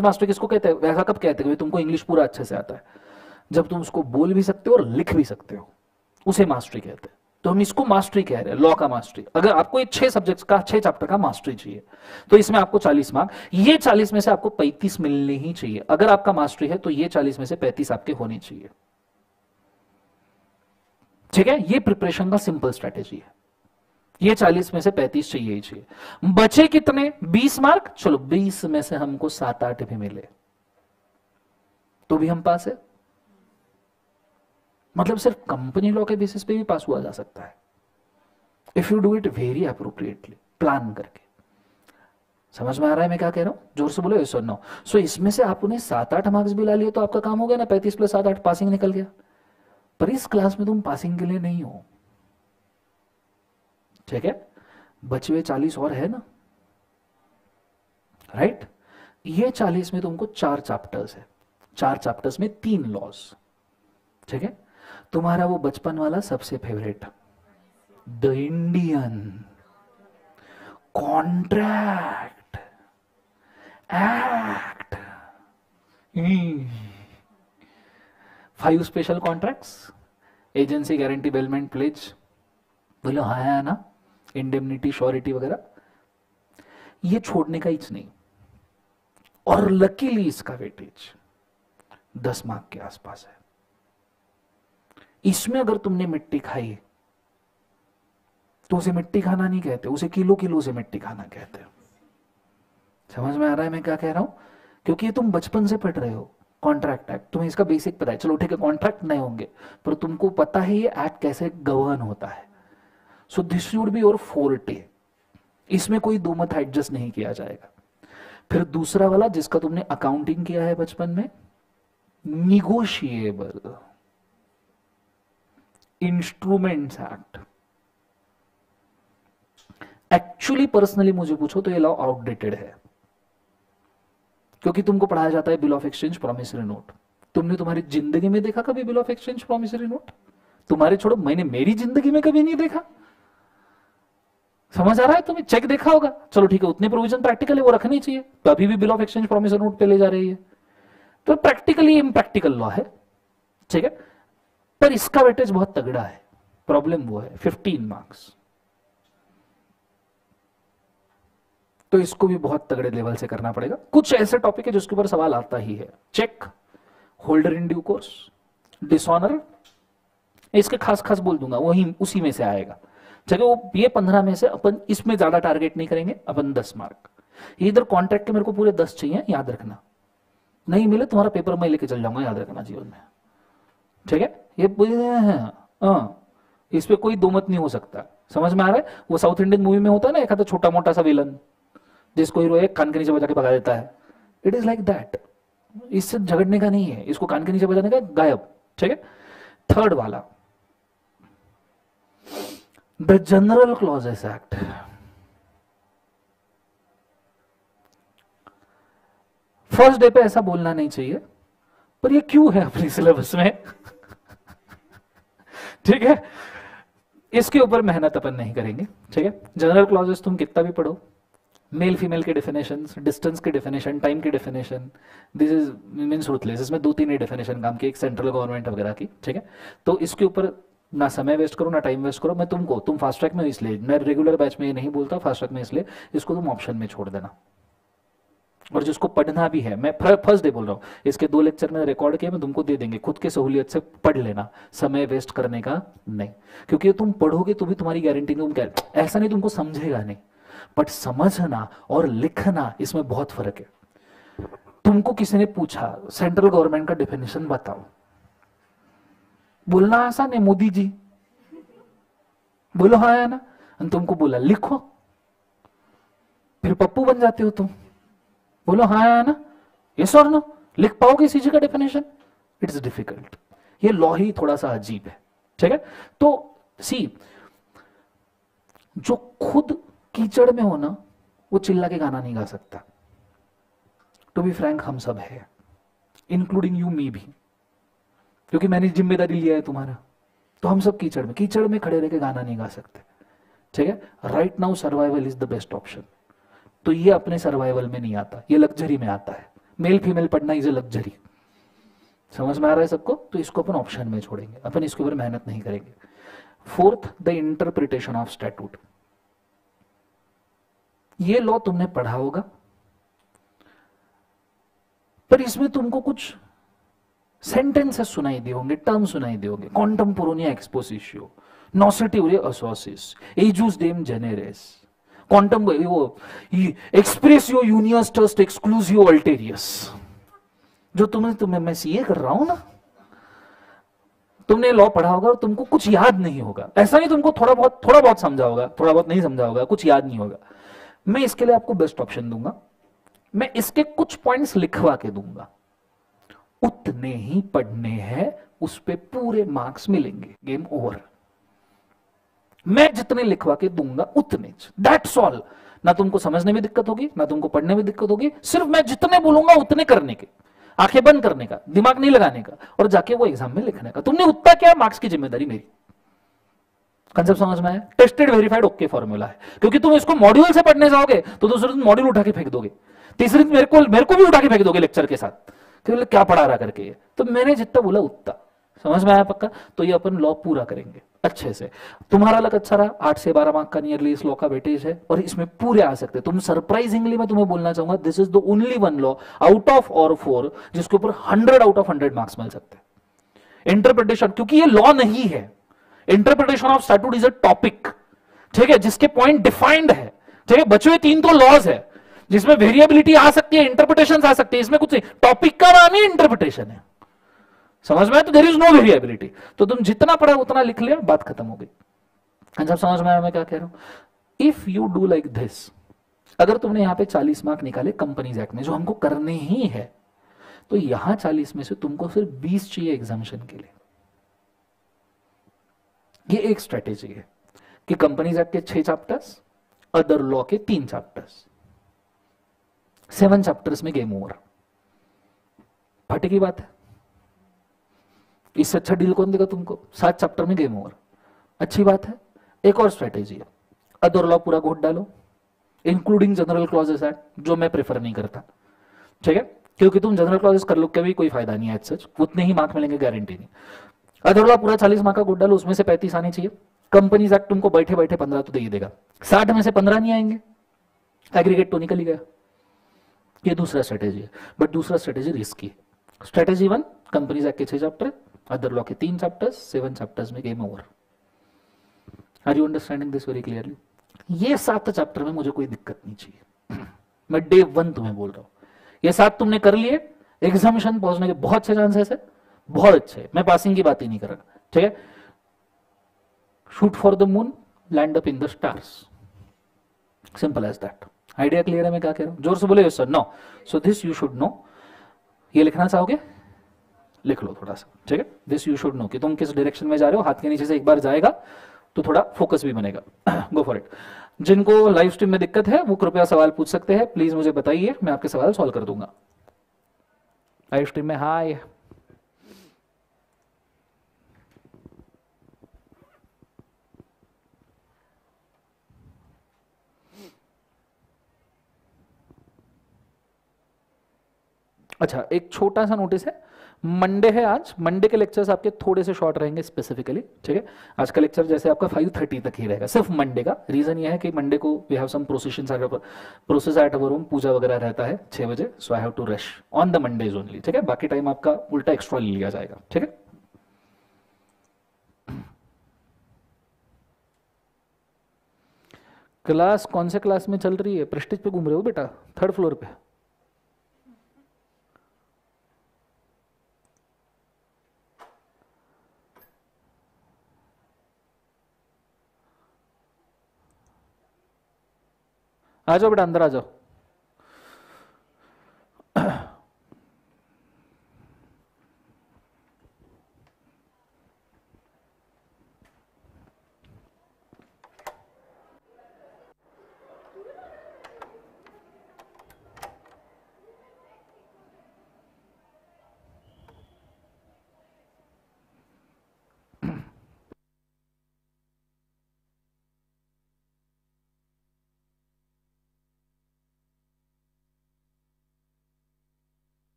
Speaker 1: मास्टरी किसको कहते हैं? वैसा कब कहते हैं? तुमको इंग्लिश पूरा अच्छे से आता है जब तुम उसको बोल भी सकते हो और लिख भी सकते हो, उसे मास्टरी कहते हैं। तो हम इसको मास्टरी कह रहे हैं, लॉ का मास्टरी। अगर आपको ये 6 सब्जेक्ट्स का 6 चैप्टर का मास्टरी चाहिए तो इसमें आपको 40 मार्क, ये 40 में से आपको 35 मिलने ही चाहिए। अगर आपका मास्टरी है तो ये 40 में से 35 आपके होने चाहिए। ठीक है, ये प्रिपरेशन का सिंपल स्ट्रेटेजी है। ये 40 में से 35 चाहिए ही चाहिए। बचे कितने? 20 मार्क। चलो 20 में से हमको 7-8 भी मिले तो भी हम पास है। मतलब सिर्फ कंपनी लॉ के बेसिस पे भी पास हुआ जा सकता है, if you do it very appropriately, plan करके। समझ में आ रहा है मैं क्या कह रहा हूं? जोर से बोलो यस और नो। सो इसमें से आपने 7-8 मार्क्स भी ला लिए तो आपका काम हो गया ना, 35 + 7-8 पासिंग निकल गया। पर इस क्लास में तुम पासिंग के लिए नहीं हो, ठीक है? बचे हुए 40 और है ना, राइट? ये 40 में तुमको 4 चैप्टर्स है, 4 चैप्टर्स में 3 लॉज, ठीक है? तुम्हारा वो बचपन वाला सबसे favourite, the Indian contract act, 5 special contracts, agency, guarantee, bailment, pledge, बोलो हाँ है ना, इंडेमनिटी, श्योरिटी वगैरह, ये छोड़ने का ही नहीं। और लकीली इसका वेटेज 10 मार्क के आसपास है। इसमें अगर तुमने मिट्टी खाई तो उसे मिट्टी खाना नहीं कहते, उसे किलो किलो से मिट्टी खाना कहते हैं। समझ में आ रहा है मैं क्या कह रहा हूं? क्योंकि ये तुम बचपन से पढ़ रहे हो, कॉन्ट्रैक्ट एक्ट, तुम्हें इसका बेसिक पता है। चलो ठीक है, कॉन्ट्रैक्ट नए होंगे पर तुमको पता है ये एक्ट कैसे गवर्न होता है। So this should be your forte, इसमें कोई दो मत एडजस्ट नहीं किया जाएगा। फिर दूसरा वाला जिसका तुमने अकाउंटिंग किया है बचपन में, negotiable instruments act. Actually personally मुझे पूछो तो ये लॉ आउटडेटेड है, क्योंकि तुमको पढ़ाया जाता है bill of exchange, promissory note. तुमने तुम्हारी जिंदगी में देखा कभी bill of exchange, promissory note? तुम्हारे छोड़ो, मैंने मेरी जिंदगी में कभी नहीं देखा। समझ आ रहा है तुम्हें? चेक देखा होगा, चलो ठीक है, उतने प्रोविजन प्रैक्टिकल है वो रखनी चाहिए, तो अभी भी bill of exchange promissory note पे ले जा रही है, तो प्रैक्टिकली इम्प्रैक्टिकल लॉ है, ठीक है? पर इसका वेटेज बहुत तगड़ा है। प्रॉब्लम वो है 15 मार्क्स, तो इसको भी बहुत तगड़े लेवल से करना पड़ेगा। कुछ ऐसे टॉपिक है जिसके ऊपर सवाल आता ही है, cheque, holder in due course, dishonour, इसके खास खास बोल दूंगा, वही उसी में से आएगा, ठीक है? वो ये 15 में से अपन इसमें ज्यादा टारगेट नहीं करेंगे, अपन 10 मार्क। इधर कॉन्ट्रैक्ट के मेरे को पूरे 10 चाहिए, याद रखना। नहीं मिले तुम्हारा पेपर मैं लेके चल जाऊंगा, याद रखना जीवन में, ठीक है? ये इस पे कोई दो मत नहीं हो सकता। समझ में आ रहा है? वो साउथ इंडियन मूवी में होता है ना, एक आता छोटा मोटा सा विलन जिसको हीरो एक कान के नीचे बजा के भगा देता है, इट इज लाइक दैट। इससे झगड़ने का नहीं है, इसको कान के नीचे बजाने का, गायब, ठीक है? थर्ड वाला, the general clauses act. First day पे ऐसा बोलना नहीं चाहिए, पर ये क्यों है अपने सिलेबस में? ठीक है, इसके ऊपर मेहनत अपन नहीं करेंगे, ठीक है? जनरल क्लॉजेस तुम कितना भी पढ़ो, मेल फीमेल के डेफिनेशन, डिस्टेंस के डेफिनेशन, टाइम की definition, this is means ruthless. इसमें 2-3 डेफिनेशन काम की, एक सेंट्रल गवर्नमेंट वगैरह की, ठीक है? तो इसके ऊपर ना समय वेस्ट करो ना टाइम वेस्ट करो। मैं तुम फास्ट ट्रैक में, इसलिए मैं रेगुलर बैच में ये नहीं बोलता, फास्ट ट्रैक में इसलिए इसको तुम ऑप्शन में छोड़ देना। और जिसको पढ़ना भी है, मैं फर्स्ट डे बोल रहा हूँ, इसके 2 लेक्चर में रिकॉर्ड किए, मैं तुमको दे देंगे, खुद के सहूलियत से पढ़ लेना, समय वेस्ट करने का नहीं। क्योंकि तुम पढ़ोगे तो भी तुम्हारी गारंटी नहीं, तुम क्या ऐसा नहीं तुमको समझेगा नहीं, बट समझना और लिखना इसमें बहुत फर्क है। तुमको किसी ने पूछा सेंट्रल गवर्नमेंट का डेफिनेशन बताओ, बोलना आसान है, मोदी जी, बोलो हाँ है ना, तुमको बोला लिखो, फिर पप्पू बन जाते हो तुम, बोलो हाँ है ना, यस और नो, लिख पाओगे सीजी का डेफिनेशन? It's difficult. ये लॉ ही थोड़ा सा अजीब है, ठीक है? तो सी, जो खुद कीचड़ में हो ना, वो चिल्ला के गाना नहीं गा सकता। टू बी फ्रैंक, हम सब है, इंक्लूडिंग यू, मी भी, क्योंकि मैंने जिम्मेदारी लिया है तुम्हारा। तो हम सब कीचड़ में खड़े रह के गाना नहीं गा सकते, ठीक है? Right now survival is the best option. तो ये अपने सर्वाइवल में नहीं आता, ये लग्जरी में आता है। मेल फीमेल पढ़ना इज ए लग्जरी। समझ में आ रहा है सबको? तो इसको अपन ऑप्शन में छोड़ेंगे, अपन इसके ऊपर मेहनत नहीं करेंगे। Fourth, the interpretation of statute. ये लॉ तुमने पढ़ा होगा, पर इसमें तुमको कुछ सेंटेंसेस सुनाई दिए होंगे, टर्म सुनाई दिए होंगे, क्वांटम्पोरोनिया एक्सपोजिशियो, नॉसेटिवरे असोसिस, एजुस डेम जेनेरेस, क्वांटम वो एक्सप्रेसियो यूनियस टस्ट एक्सक्लूसियो अल्टेरियस। जो तुम्हें मैं सीए कर रहा हूं ना, तुमने लॉ पढ़ा होगा और तुमको कुछ याद नहीं होगा। ऐसा नहीं तुमको थोड़ा बहुत समझा होगा, थोड़ा बहुत नहीं समझा होगा, कुछ याद नहीं होगा। मैं इसके लिए आपको बेस्ट ऑप्शन दूंगा, मैं इसके कुछ पॉइंट्स लिखवा के दूंगा, उतने ही पढ़ने हैं, उस पे पूरे मार्क्स मिलेंगे, गेम ओवर। मैं जितने लिखवा के दूंगा उतने, दैट्स ऑल। ना तुमको समझने में दिक्कत होगी, ना तुमको पढ़ने में दिक्कत होगी, सिर्फ मैं जितने बोलूंगा उतने करने के, आंखें बंद करने का, दिमाग नहीं लगाने का, और जाके वो एग्जाम में लिखने का। तुमने उतना क्या, मार्क्स की जिम्मेदारी मेरी। कंसेप्ट समझ में आया? टेस्टेड वेरीफाइड ओके फॉर्मूला है, क्योंकि तुम इसको मॉड्यूल से पढ़ने जाओगे तो दूसरे दिन मॉड्यूल उठा के फेंक दोगे, तीसरे दिन मेरे को भी उठा के फेंक दोगे लेक्चर के साथ, कि क्या पढ़ा रहा करके। तो मैंने जितना बोला उतना। समझ में आया पक्का? तो ये अपन लॉ पूरा करेंगे अच्छे से। तुम्हारा लग अच्छा रहा, 8 से 12 मार्क का नियरली इस लॉ का वेटेज है, और इसमें पूरे आ सकते हैं तुम। सरप्राइजिंगली मैं तुम्हें बोलना चाहूंगा, this is the only one law out of और 4 जिसके ऊपर 100 आउट ऑफ 100 मार्क्स मिल सकते हैं। इंटरप्रिटेशन, क्योंकि ये लॉ नहीं है, interpretation of statute is a topic, ठीक है, जिसके पॉइंट डिफाइंड है, ठीक है। बचे हुए 3 तो लॉज है जिसमें वेरिएबिलिटी आ सकती है, इंटरप्रिटेशन आ सकती है, इसमें कुछ नहीं। टॉपिक का नाम ही इंटरप्रिटेशन है, समझ में आया? तो देयर इज नो वेरिएबिलिटी। तो तुम जितना पढ़ा उतना लिख लिया, बात खत्म हो गई। जब समझ में आया मैं क्या कह रहा हूं? If you do like this, अगर तुमने यहां पे 40 मार्क निकाले कंपनीज एक्ट में, जो हमको करने ही है, तो यहां 40 में से तुमको सिर्फ 20 चाहिए एग्जामिशन के लिए। ये एक स्ट्रेटेजी है कि कंपनीज एक्ट के 6 चैप्टर्स, अदर लॉ के 3 चैप्टर्स, 7 चैप्टर्स में गेम ओवर। फटे की बात है, इससे अच्छा डील कौन देगा तुमको? 7 चैप्टर में गेम ओवर, अच्छी बात है। एक और स्ट्रेटेजी है, अदर लॉ पूरा घोट डालो, इंक्लूडिंग जनरल क्लॉजेस एक्ट, जो मैं प्रेफर नहीं करता, ठीक है, क्योंकि तुम जनरल क्लॉजेस कर लो के भी कोई फायदा नहीं है, सच उतने ही मार्क मिलेंगे, गारंटी नहीं। अदर लॉ पूरा 40 मार्क का घोट डालो, उसमें से 35 आने चाहिए। कंपनीज एक्ट तुमको बैठे बैठे 15 तो दे ही देगा, 60 में से 15 नहीं आएंगे, एग्रीगेट तो निकल ही गया। ये दूसरा स्ट्रेटेजी है, बट दूसरा स्ट्रेटेजी रिस्की है। स्ट्रेटेजी 1, कंपनीज एक्ट के 6 चैप्टर, अदर लॉ के 3 चैप्टर्स, 7 चैप्टर्स में game over. Are you understanding this very clearly? ये 7 चैप्टर में मुझे कोई दिक्कत नहीं चाहिए, मैं डे 1 तुम्हें बोल रहा हूं। ये 7 तुमने कर लिए, एग्जामिनेशन पहुंचने के बहुत अच्छे चांसेस है, बहुत अच्छे। मैं पासिंग की बात ही नहीं कर रहा, ठीक है। Shoot for the moon, land up in the stars, simple as that. Idea clear है मैं क्या कह रहा हूं? जोर से बोले sir. No, so this you should know. ये लिखना चाहोगे? लिख लो थोड़ा सा, ठीक है। दिस यू शुड नो कि तुम किस डायरेक्शन में जा रहे हो, हाथ के नीचे से एक बार जाएगा तो थोड़ा फोकस भी बनेगा। Go for it. जिनको लाइव स्ट्रीम में दिक्कत है वो कृपया सवाल पूछ सकते हैं, प्लीज मुझे बताइए, मैं आपके सवाल सॉल्व कर दूंगा। लाइव स्ट्रीम में हाय, अच्छा एक छोटा सा नोटिस है, मंडे है आज, मंडे के लेक्चर्स आपके थोड़े से शॉर्ट रहेंगे स्पेसिफिकली, ठीक है। आज का लेक्चर जैसे आपका 5:30 तक ही रहेगा, सिर्फ मंडे का। रीजन ये है कि मंडे को we have some process at our home, पूजा वगैरह रहता है 6 बजे, so I have to rush on the Mondays only, ठीक है। बाकी टाइम आपका उल्टा एक्स्ट्रा ले लिया जाएगा, ठीक है। क्लास कौन से क्लास में चल रही है? प्रेस्टीज पे घूम रहे हो बेटा, 3rd फ्लोर पे? आ जाओ बेटा, अंदर आ जाओ।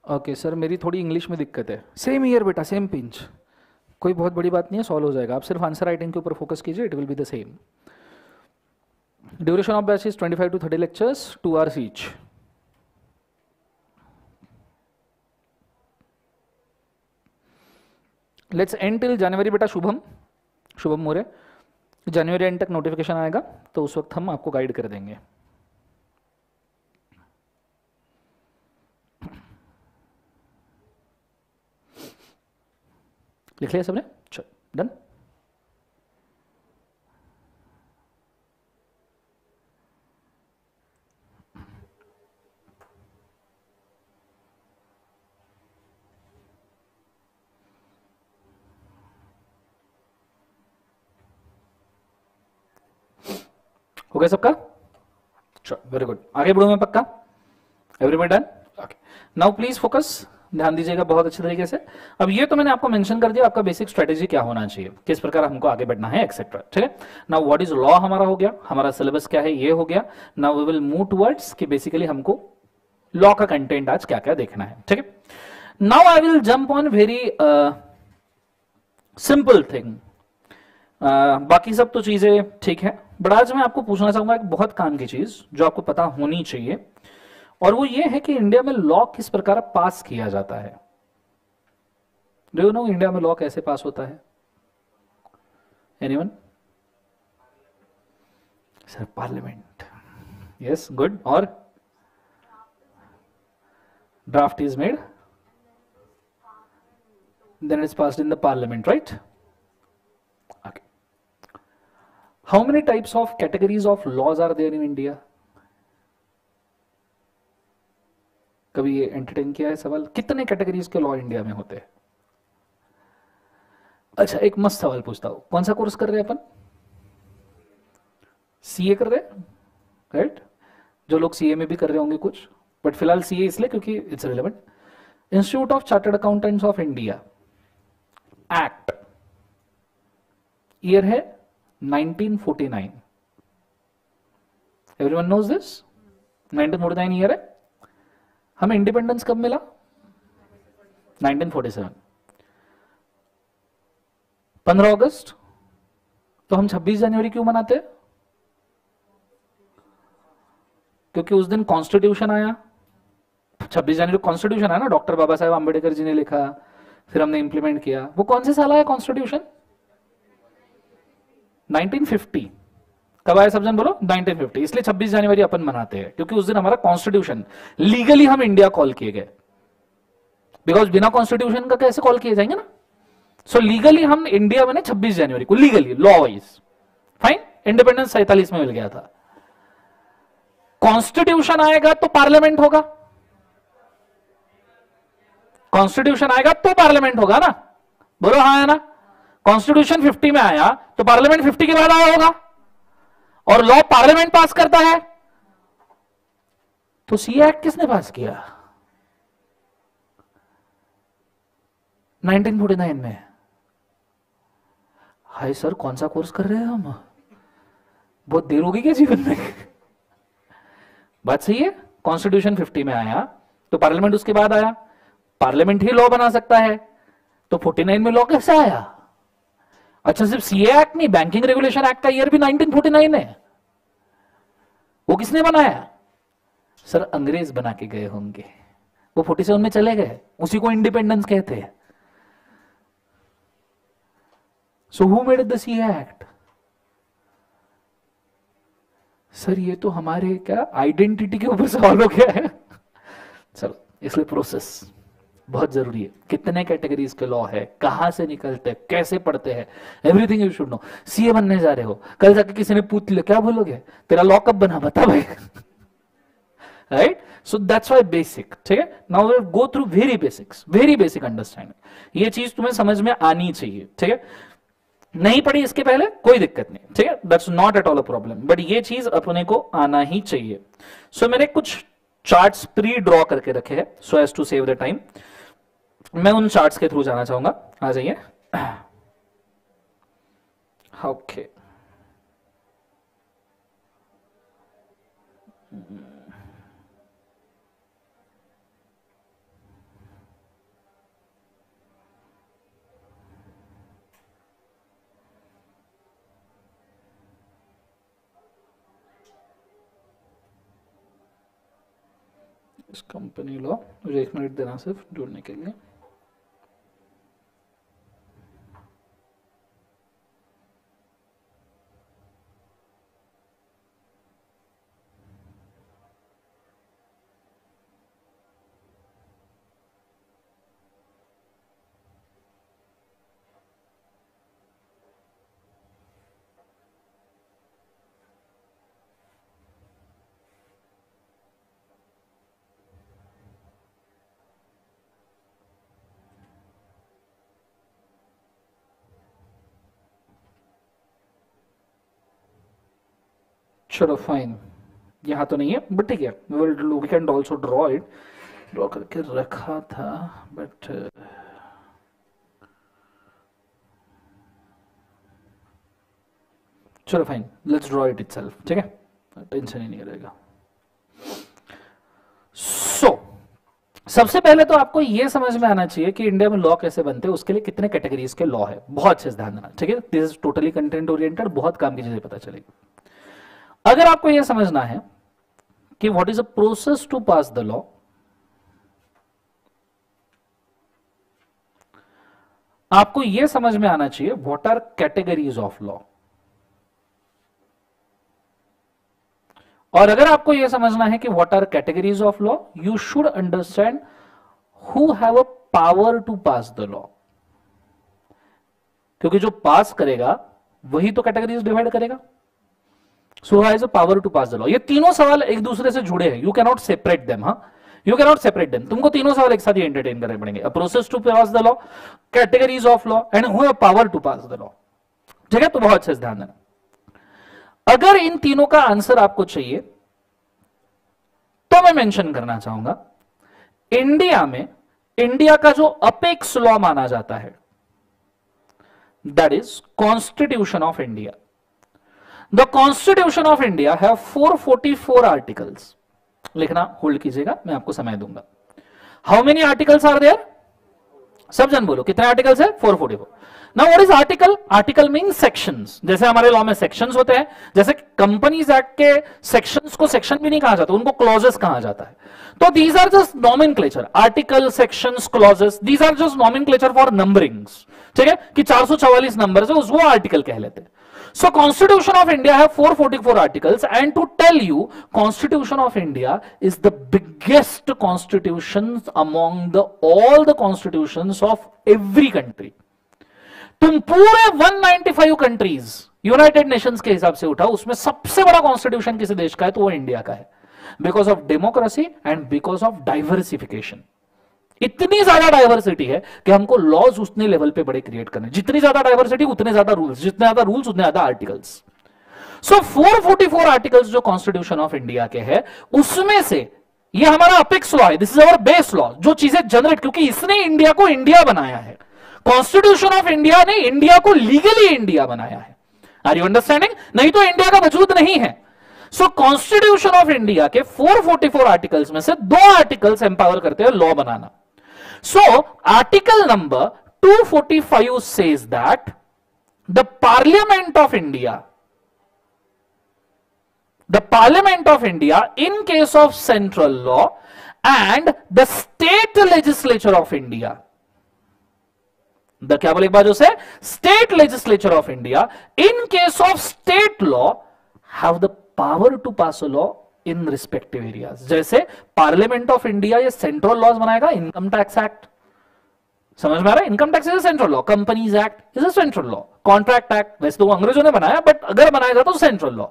Speaker 1: ओके सर, मेरी थोड़ी इंग्लिश में दिक्कत है। सेम ईयर बेटा, सेम पिंच, कोई बहुत बड़ी बात नहीं है, सॉल्व हो जाएगा। आप सिर्फ आंसर राइटिंग के ऊपर फोकस कीजिए, it will be the same. Duration of batch is 25 to 30 lectures, 2 hours each. Let's end till January बेटा। शुभम, शुभम मोरे, जनवरी एंड तक नोटिफिकेशन आएगा तो उस वक्त हम आपको गाइड कर देंगे। लिख लिया सबने? चल डन। हो गया सबका? चलो वेरी गुड, आगे बढ़ूं मैं पक्का? Everybody done? Okay, now please focus, ध्यान दीजिएगा बहुत अच्छे तरीके से। अब ये तो मैंने आपको मेंशन कर दिया, आपका बेसिक स्ट्रेटेजी क्या होना चाहिए, किस प्रकार हमको आगे बढ़ना है एक्सेट्रा, ठीक है। नाउ व्हाट इज लॉ हमारा हो गया, हमारा सिलेबस क्या है ये हो गया। Now we will move towards कि बेसिकली हमको लॉ का कंटेंट आज क्या क्या देखना है, ठीक है। Now I will jump on very simple thing. बाकी सब तो चीजें ठीक है, बट आज मैं आपको पूछना चाहूंगा एक बहुत काम की चीज जो आपको पता होनी चाहिए, और वो ये है कि इंडिया में लॉ किस प्रकार पास किया जाता है। डू यू नो इंडिया में लॉ कैसे पास होता है? Anyone? Sir parliament. Yes good, और draft is made, then it's passed in the parliament, right? Okay. How many types of categories of laws are there in India? कभी ये एंटरटेन किया है सवाल, कितने कैटेगरीज के लॉ इंडिया में होते हैं? अच्छा एक मस्त सवाल पूछता हूं, कौन सा कोर्स कर रहे हैं अपन? सीए कर रहे हैं, राइट? जो लोग सीए में भी कर रहे होंगे कुछ, बट फिलहाल सीए इसलिए क्योंकि it's relevant. Institute of chartered accountants of India act year है 1949। एवरीवन नोज दिस, 1949 ईयर है। हमें इंडिपेंडेंस कब मिला? 1947, 15 अगस्त। तो हम 26 जनवरी क्यों मनाते हैं? क्योंकि उस दिन कॉन्स्टिट्यूशन आया। 26 जनवरी कॉन्स्टिट्यूशन आया ना, डॉक्टर बाबा साहेब आंबेडकर जी ने लिखा, फिर हमने इंप्लीमेंट किया। वो कौन से साल आया कॉन्स्टिट्यूशन? 1950। कब आया सब जन बोलो? 1950। इसलिए 26 जनवरी अपन मनाते हैं क्योंकि उस दिन हमारा कॉन्स्टिट्यूशन, लीगली हम इंडिया कॉल किए गए। बिकॉज बिना कॉन्स्टिट्यूशन का कैसे कॉल किए जाएंगे ना, सो लीगली हम इंडिया बने 26 जनवरी को, legally law wise. Fine, independence 47 में मिल गया था। कॉन्स्टिट्यूशन आएगा तो पार्लियामेंट होगा, कॉन्स्टिट्यूशन आएगा तो पार्लियामेंट होगा ना, बोलो हाँ है ना। कॉन्स्टिट्यूशन 50 में आया तो पार्लियामेंट 50 के बाद आया होगा, और लॉ पार्लियामेंट पास करता है। तो सी एक्ट किसने पास किया? 1949 में। हाय सर कौन सा कोर्स कर रहे हैं हम, बहुत देर होगी क्या जीवन में? बात सही है, कॉन्स्टिट्यूशन 50 में आया तो पार्लियामेंट उसके बाद आया, पार्लियामेंट ही लॉ बना सकता है, तो 49 में लॉ कैसे आया? अच्छा सिर्फ सीए एक्ट नहीं, बैंकिंग रेगुलेशन एक्ट का ईयर भी 1949 है। वो किसने बनाया? सर अंग्रेज बना के गए होंगे, वो 47 में चले गए, उसी को इंडिपेंडेंस कहते हैं। So who made the CA act? Sir ये तो हमारे क्या आइडेंटिटी के ऊपर सवाल हो गया है। चलो इसलिए प्रोसेस बहुत जरूरी है, कितने कैटेगरीज के लॉ है, कहां से निकलते हैं, कैसे पढ़ते हैं, everything you should no. CA बनने जा रहे हो, कल जाके किसी ने पूछ लिया क्या बोलोगे, तेरा लॉ कब बना बता भाई। Right, so that's why basic, ठीक है। Now we will go through very basics, very basic understanding. ये चीज तुम्हें समझ में आनी चाहिए, ठीक है। नहीं पढ़ी इसके पहले कोई दिक्कत नहीं, ठीक है, that's not at all a problem, but ये चीज अपने को आना ही चाहिए। सो मैंने कुछ चार्ट्स प्री ड्रॉ करके रखे हैं so as to save the time. मैं उन चार्ट्स के थ्रू जाना चाहूंगा, आ जाइए। ओके इस कंपनी लॉ, मुझे 1 मिनट देना सिर्फ जुड़ने के लिए। चलो फाइन, यहाँ तो नहीं है बट ठीक है, we can also draw it, draw करके रखा था बट चलो fine, let's draw it itself, ठीक है, टेंशन ही नहीं रहेगा। सो सबसे पहले तो आपको यह समझ में आना चाहिए कि इंडिया में लॉ कैसे बनते हैं, उसके लिए कितने कैटेगरीज के लॉ है, बहुत अच्छे से ध्यान देना, ठीक है। This is totally content oriented, बहुत काम की चीजें पता चलेगी। अगर आपको यह समझना है कि what is a process to pass the law, आपको यह समझ में आना चाहिए what are categories of law. और अगर आपको यह समझना है कि what are categories of law, you should understand who have a power to pass the law, क्योंकि जो पास करेगा वही तो कैटेगरीज डिवाइड करेगा। So who has a power to pass the law, ये तीनों सवाल एक दूसरे से जुड़े हैं, you can not separate them. हाँ, you can not separate them, तुमको तीनों सवाल एक साथ ही एंटरटेन करने पड़ेंगे। A process to pass the law, categories of law and who have power to pass the law, ठीक है। तो बहुत अच्छे से ध्यान देना। अगर इन तीनों का आंसर आपको चाहिए तो मैं मेंशन करना चाहूंगा, इंडिया में इंडिया का जो अपेक्स लॉ माना जाता है that is constitution of India. The constitution of India have 444 articles. लिखना होल्ड कीजिएगा, मैं आपको समय दूंगा। How many articles are there? सब जन बोलो कितने आर्टिकल्स है? 444। Now what is article? Article mean sections. जैसे हमारे लॉ में सेक्शंस होते हैं, जैसे कंपनीज एक्ट के सेक्शंस को सेक्शन भी नहीं कहा जाता, उनको क्लॉजेस कहा जाता है। तो these are just nomenclature, article, sections, clauses, these are just nomenclature for numberings, ठीक है, कि 444 नंबर है वो आर्टिकल कह लेते हैं। So Constitution of India have 444 articles, and to tell you, Constitution of India is the biggest constitutions among all the constitutions of every country. तुम पूरे 195 कंट्रीज यूनाइटेड नेशंस के हिसाब से उठाओ, उसमें सबसे बड़ा कॉन्स्टिट्यूशन किसी देश का है तो वो इंडिया का है, because of democracy and because of diversification. इतनी ज्यादा डाइवर्सिटी है कि हमको लॉज उतने लेवल पे बड़े क्रिएट करने, जितनी ज्यादा डाइवर्सिटी उतने ज्यादा रूल्स, जितने ज्यादा रूल्स उतने ज्यादा आर्टिकल्स। सो 444 आर्टिकल्स जो कॉन्स्टिट्यूशन ऑफ इंडिया के है, उसमें से ये हमारा अपेक्स लॉ है, this is our base law, जो चीजें जनरेट, क्योंकि इसने इंडिया को इंडिया बनाया है। कॉन्स्टिट्यूशन ऑफ इंडिया ने इंडिया को लीगली इंडिया बनाया है। Are you understanding? नहीं तो इंडिया का वजूद नहीं है। सो कॉन्स्टिट्यूशन ऑफ इंडिया के 444 आर्टिकल्स में से 2 आर्टिकल्स एम्पावर करते हैं law banana. So, article number 245 says that the Parliament of India, in case of central law, and the state legislature of India, क्या बोले एक बार जो से, state legislature of India, in case of state law, have the power to pass a law in respective areas. जैसे पार्लियामेंट ऑफ इंडिया ये सेंट्रल लॉज बनाएगा, इनकम टैक्स एक्ट, समझ में आ रहा है? Income tax is a central law, companies act is a central law, contract act वैसे तो अंग्रेजों ने बनाया, बट अगर बनाया जाता तो central law,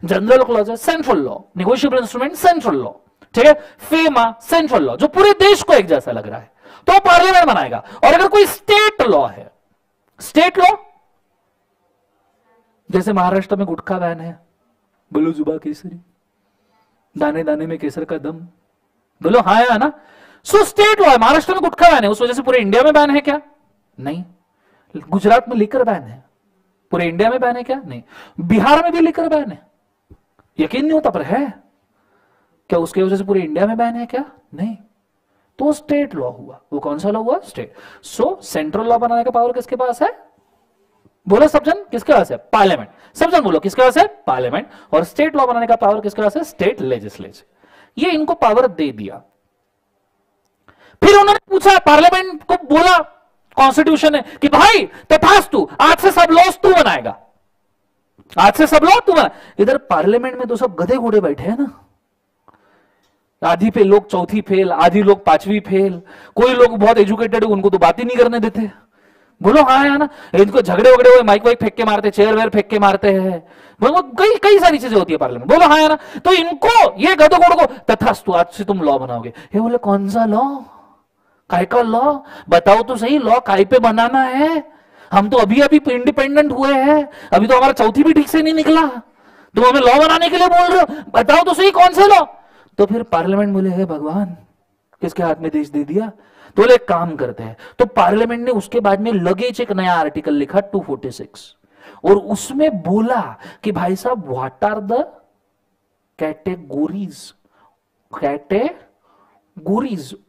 Speaker 1: general clause central law, negotiable instrument central law, ठीक है, फेमा सेंट्रल लॉ, जो पूरे देश को एक जैसा लग रहा है, तो पार्लियामेंट बनाएगा। और अगर कोई स्टेट लॉ है, स्टेट लॉ जैसे महाराष्ट्र में गुटखा बैन है, बोलो जुबा केसरी, दाने दाने में केसर का दम, बोलो हाँ है ना। सो स्टेट लॉ है, महाराष्ट्र में गुटखा बैन है, उस वजह से पूरे इंडिया में बैन है क्या? नहीं। गुजरात में लिकर बैन है, पूरे इंडिया में बैन है क्या? नहीं। बिहार में भी लिकर बैन है, यकीन नहीं होता पर है क्या? उसके वजह से पूरे इंडिया में बैन है क्या? नहीं। तो स्टेट लॉ हुआ, वो कौन सा लॉ हुआ? स्टेट। सो सेंट्रल लॉ बनाने का पावर किसके पास है? बोलो सब जन, किसके पास है? पार्लियामेंट। सब जन बोलो किसके पास है? पार्लियामेंट। और स्टेट लॉ बनाने का पावर किसके पास है? State legislature. ये इनको पावर दे दिया। फिर उन्होंने पूछा, पार्लियामेंट को बोला, कॉन्स्टिट्यूशन है कि भाई तथास्तु, आज से सब लॉस तू बनाएगा, आज से सब लॉ तू बना। इधर पार्लियामेंट में तो सब गधे घोड़े बैठे हैं ना, आधी पे लोग चौथी फेल, आधी लोग पांचवी फेल, कोई लोग बहुत एजुकेटेड है उनको तो बात ही नहीं करने देते। बोलो हाँ है ना, इनको झगड़े वगड़े हुए माइक वाइक फेंक के मारते, चेयर वेयर फेंक के मारते हैं, बोलो कई कई सारी चीजें होती है पार्लियामेंट। बोलो हाँ है ना, तो इनको ये गधों घोड़ों को तथास्तु, आज से तुम लॉ बनाओगे। ये बोले कौन सा लॉ, काय का लॉ, बताओ तो सही, लॉ काय पे बनाना है, हम तो अभी अभी इंडिपेंडेंट हुए हैं, अभी तो हमारा चौथी भी ठीक से नहीं निकला, तुम हमें लॉ बनाने के लिए बोल रहे हो, बताओ तो सही कौन से लॉ। तो फिर पार्लियामेंट बोले हे भगवान, किसके हाथ में देश दे दिया। तो बोले एक काम करते हैं, तो पार्लियामेंट ने उसके बाद में लगेज एक नया आर्टिकल लिखा 246, और उसमें बोला कि भाई साहब what are the categories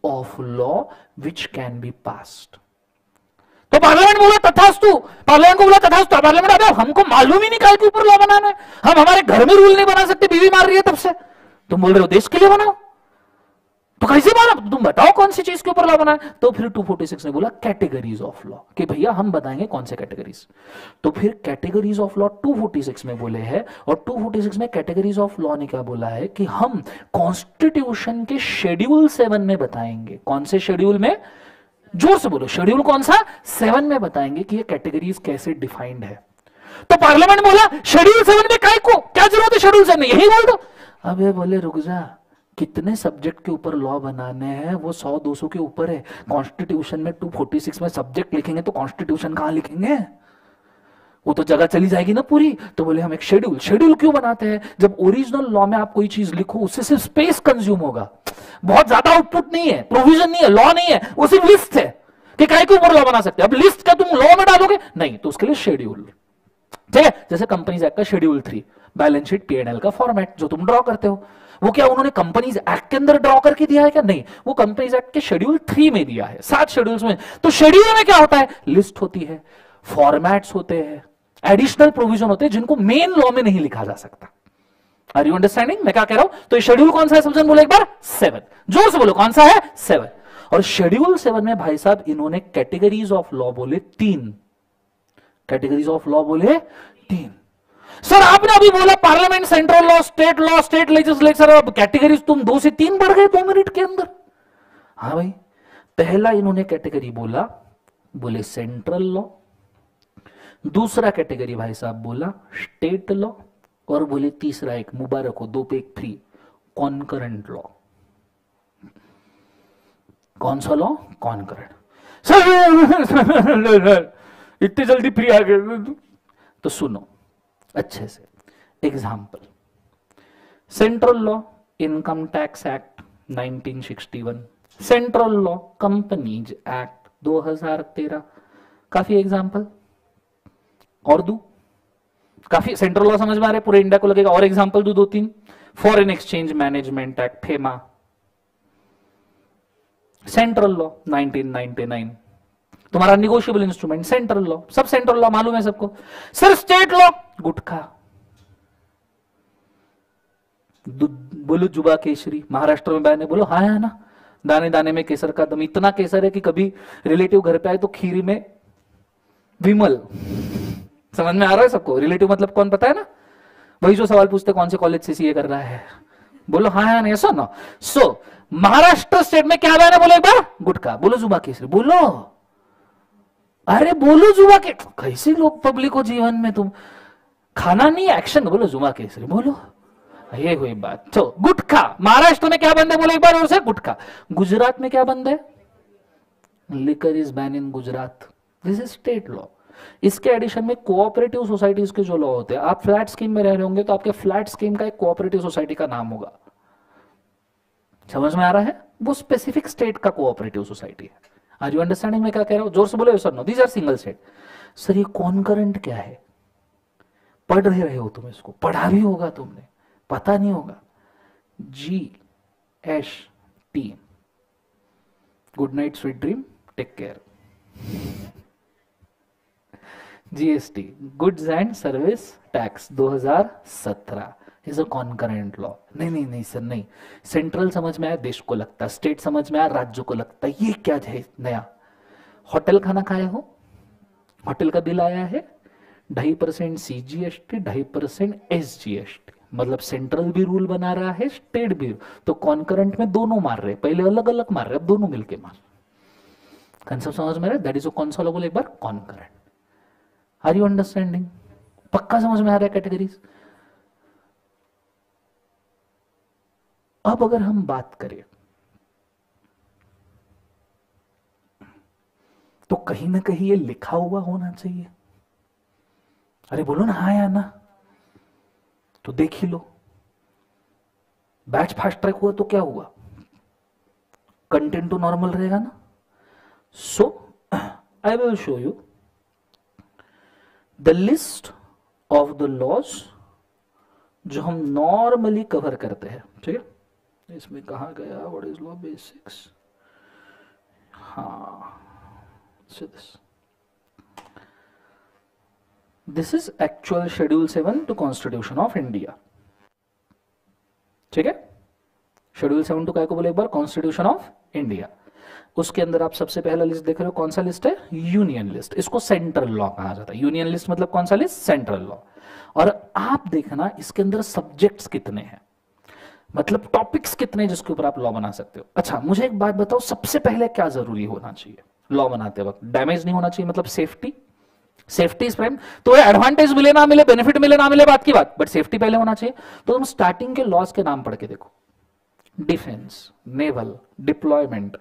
Speaker 1: of law which can be passed. तो पार्लियामेंट बोला तथास्तु, पार्लियामेंट को बोला तथास्तु, पार्लियामेंट अबे हमको मालूम ही नहीं काय के ऊपर लॉ बनाना है, हम हमारे घर में रूल नहीं बना सकते, बीवी मार रही है तब से, तुम बोल रहे हो देश के लिए बनाओ, तो कैसे बना, तुम बताओ कौन सी चीज के ऊपर लॉ बनाए। तो फिर 246 ने बोला कैटेगरीज ऑफ लॉ, कि भैया हम बताएंगे कौन से कैटेगरीज। तो फिर कैटेगरीज ऑफ लॉ 246 में बोले हैं, और 246 में कैटेगरीज ऑफ लॉ ने क्या बोला है कि हम कॉन्स्टिट्यूशन के शेड्यूल 7 में बताएंगे। कौन से शेड्यूल में, जोर से बोलो, शेड्यूल कौन सा, 7 में बताएंगे कि ये कैटेगरीज कैसे डिफाइंड है। तो पार्लियामेंट बोला शेड्यूल 7 में काय को क्या जरूरत है, शेड्यूल 7 में यही बोल दो। अबे बोले रुक जा, कितने सब्जेक्ट के ऊपर लॉ बनाने हैं, वो 100-200 के ऊपर है, कॉन्स्टिट्यूशन में 246 में सब्जेक्ट लिखेंगे तो कॉन्स्टिट्यूशन कहां लिखेंगे, वो तो जगह चली जाएगी ना पूरी। तो बोले हम एक शेड्यूल क्यों बनाते हैं, जब ओरिजिनल लॉ में आप कोई चीज लिखो उससे सिर्फ स्पेस कंज्यूम होगा, बहुत ज्यादा आउटपुट नहीं है, प्रोविजन नहीं है, लॉ नहीं है, वो सिर्फ लिस्ट है कि काय के ऊपर लॉ बना सकते हैं। अब लिस्ट का तुम लॉ में डालोगे नहीं, तो उसके लिए शेड्यूल, ठीक है। जैसे कंपनीज एक्ट का शेड्यूल 3 बैलेंस शीट P&L का फॉर्मेट जो तुम ड्रॉ करते हो, वो क्या उन्होंने कंपनीज एक्ट के अंदर ड्रॉ करके दिया है क्या, नहीं, वो कंपनीज एक्ट के शेड्यूल 3 में दिया है, 7 शेड्यूल्स में। तो शेड्यूल में क्या होता है, लिस्ट होती है, फॉर्मेट्स होते हैं, एडिशनल प्रोविजन होते हैं जिनको मेन लॉ में नहीं लिखा जा सकता। आर यू अंडरस्टैंडिंग मैं क्या कह रहा हूं। तो ये शेड्यूल कौन सा है, समझन बोलो एक बार, 7, जोर से बोलो कौन सा है, 7। और शेड्यूल 7 में भाई साहब इन्होंने कैटेगरीज ऑफ लॉ बोले 3, कैटेगरीज ऑफ लॉ बोले 3। सर आपने अभी बोला parliament, central law, state legislature, अब कैटेगरीज तुम 2 से 3 बढ़ गए 2 मिनट के अंदर। हाँ भाई, पहला इन्होंने कैटेगरी बोला, बोले सेंट्रल लॉ, दूसरा कैटेगरी भाई साहब बोला स्टेट लॉ, और बोले तीसरा एक मुबारक हो 2 पे 1 फ्री, कॉन्करेंट लॉ। कौन सा लॉ, कॉन्करेंट। सर इतनी जल्दी फ्री आ गए, तो सुनो अच्छे से। Example, central law income tax act 1961, central law companies act 2013, काफी एग्जाम्पल और दू, काफी सेंट्रल लॉ समझ में आ रहे, पूरे इंडिया को लगेगा, और एग्जाम्पल दू 2-3, foreign exchange management act FEMA, central law 1999, तुम्हारा निगोशिएबल इंस्ट्रूमेंट सेंट्रल लॉ, सब सेंट्रल लॉ मालूम है सबको। सर स्टेट लॉ, गुटखा, बोलो जुबा केसरी, महाराष्ट्र में बैन है, बोलो हाँ है ना, दाने दाने में केसर का दम, इतना केसर है कि कभी रिलेटिव घर पे आए तो खीरी में विमल। समझ में आ रहा है सबको, रिलेटिव मतलब कौन पता है ना, वही जो सवाल पूछते कौन से कॉलेज से सीए कर रहा है, बोलो हाँ है ना, ऐसा ना। सो महाराष्ट्र स्टेट में क्या बैन है, बोलो एक बार, गुटखा, बोलो जुबा केसरी, बोलो, अरे बोलो जुबा के, कैसे लोग पब्लिक हो जीवन में, तुम खाना नहीं एक्शन, बोलो जुबा केसरी, बोलो, ये कोई बात। तो गुटखा, महाराष्ट्र में क्या बंद है, बोलो एक बार और से, गुटखा। गुजरात में क्या बंद है, liquor is ban in Gujarat, this is state law. इसके एडिशन में कोऑपरेटिव सोसाइटीज के जो लॉ होते हैं, आप फ्लैट स्कीम में रह रहे होंगे तो आपके फ्लैट स्कीम का एक कोऑपरेटिव सोसाइटी का नाम होगा, समझ में आ रहा है, वो स्पेसिफिक स्टेट का कोऑपरेटिव सोसाइटी है। आर यू अंडरस्टैंडिंग मैं क्या कह रहा हूं, जोर से बोलो sir, no these are single state. Sir ये कॉन्करेंट क्या है, पढ़ रहे हो तुम, इसको पढ़ा भी होगा तुमने, पता नहीं होगा, GST, good night sweet dream take care. GST, goods and service tax 2017 is a concurrent law. नहीं नहीं नहीं सर नहीं, सेंट्रल समझ में आया, देश को लगता है, स्टेट समझ में आया, राज्य को लगता है, ये क्या है नया। होटल खाना खाए हो, होटल का बिल आया है 2.5% CGST 2.5% SGST, मतलब सेंट्रल भी रूल बना रहा है, स्टेट भी, तो कॉन्करेंट में दोनों मार रहे, पहले अलग अलग मार रहे, अब दोनों मिलके मार। कंसेप्ट समझ में आ रहा है? दैट इज कौन सा लॉ बोले एक बार, कॉन्करेंट। Are you understanding? पक्का समझ में आ रहा है कैटेगरीज? अब अगर हम बात करें तो कहीं ना कहीं ये लिखा हुआ होना चाहिए। अरे बोलो ना हाँ या ना, तो देख ही लो। बैच फास्ट ट्रैक हुआ तो क्या हुआ, कंटेंट तो नॉर्मल रहेगा ना। So I will show you the list of the laws जो हम नॉर्मली कवर करते हैं, ठीक है। इसमें कहा गया व्हाट इज लॉ बेसिक्स, हाँ this is actual schedule 7 to constitution of India, ठीक है। शेड्यूल 7 टू क्या को बोले एक बार, कॉन्स्टिट्यूशन ऑफ इंडिया। उसके अंदर आप सबसे पहला लिस्ट देख रहे हो, कौन सा लिस्ट है, यूनियन लिस्ट। इसको सेंट्रल लॉ कहा जाता है। यूनियन लिस्ट मतलब कौन सा लिस्ट, सेंट्रल लॉ। और आप देखना इसके अंदर सब्जेक्ट्स कितने हैं, मतलब टॉपिक्स कितने जिसके ऊपर आप लॉ बना सकते हो। अच्छा मुझे एक बात बताओ, सबसे पहले क्या जरूरी होना चाहिए लॉ बनाते वक्त, डैमेज नहीं होना चाहिए, मतलब सेफ्टी, सेफ्टी इज प्राइम। तो एडवांटेज मिले ना मिले, बेनिफिट मिले ना मिले बात की बात, बट सेफ्टी पहले होना चाहिए। तो तुम स्टार्टिंग के लॉज के नाम पढ़ के देखो, defence, naval, deployment,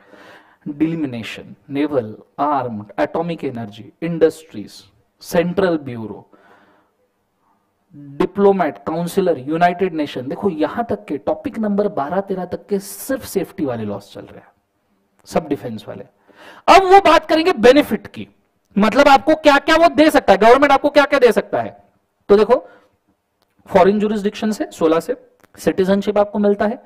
Speaker 1: delimitation, naval, armed, atomic energy, industries, central bureau, diplomat, councillor, united nation. देखो यहां तक के टॉपिक नंबर 12-13 तक के सिर्फ सेफ्टी वाले लॉस चल रहे हैं, सब डिफेंस वाले। अब वो बात करेंगे बेनिफिट की, मतलब आपको क्या क्या वो दे सकता है, गवर्नमेंट आपको क्या क्या दे सकता है। तो देखो फॉरेन जुरिस्डिक्शन से 16 से सिटीजनशिप आपको मिलता है,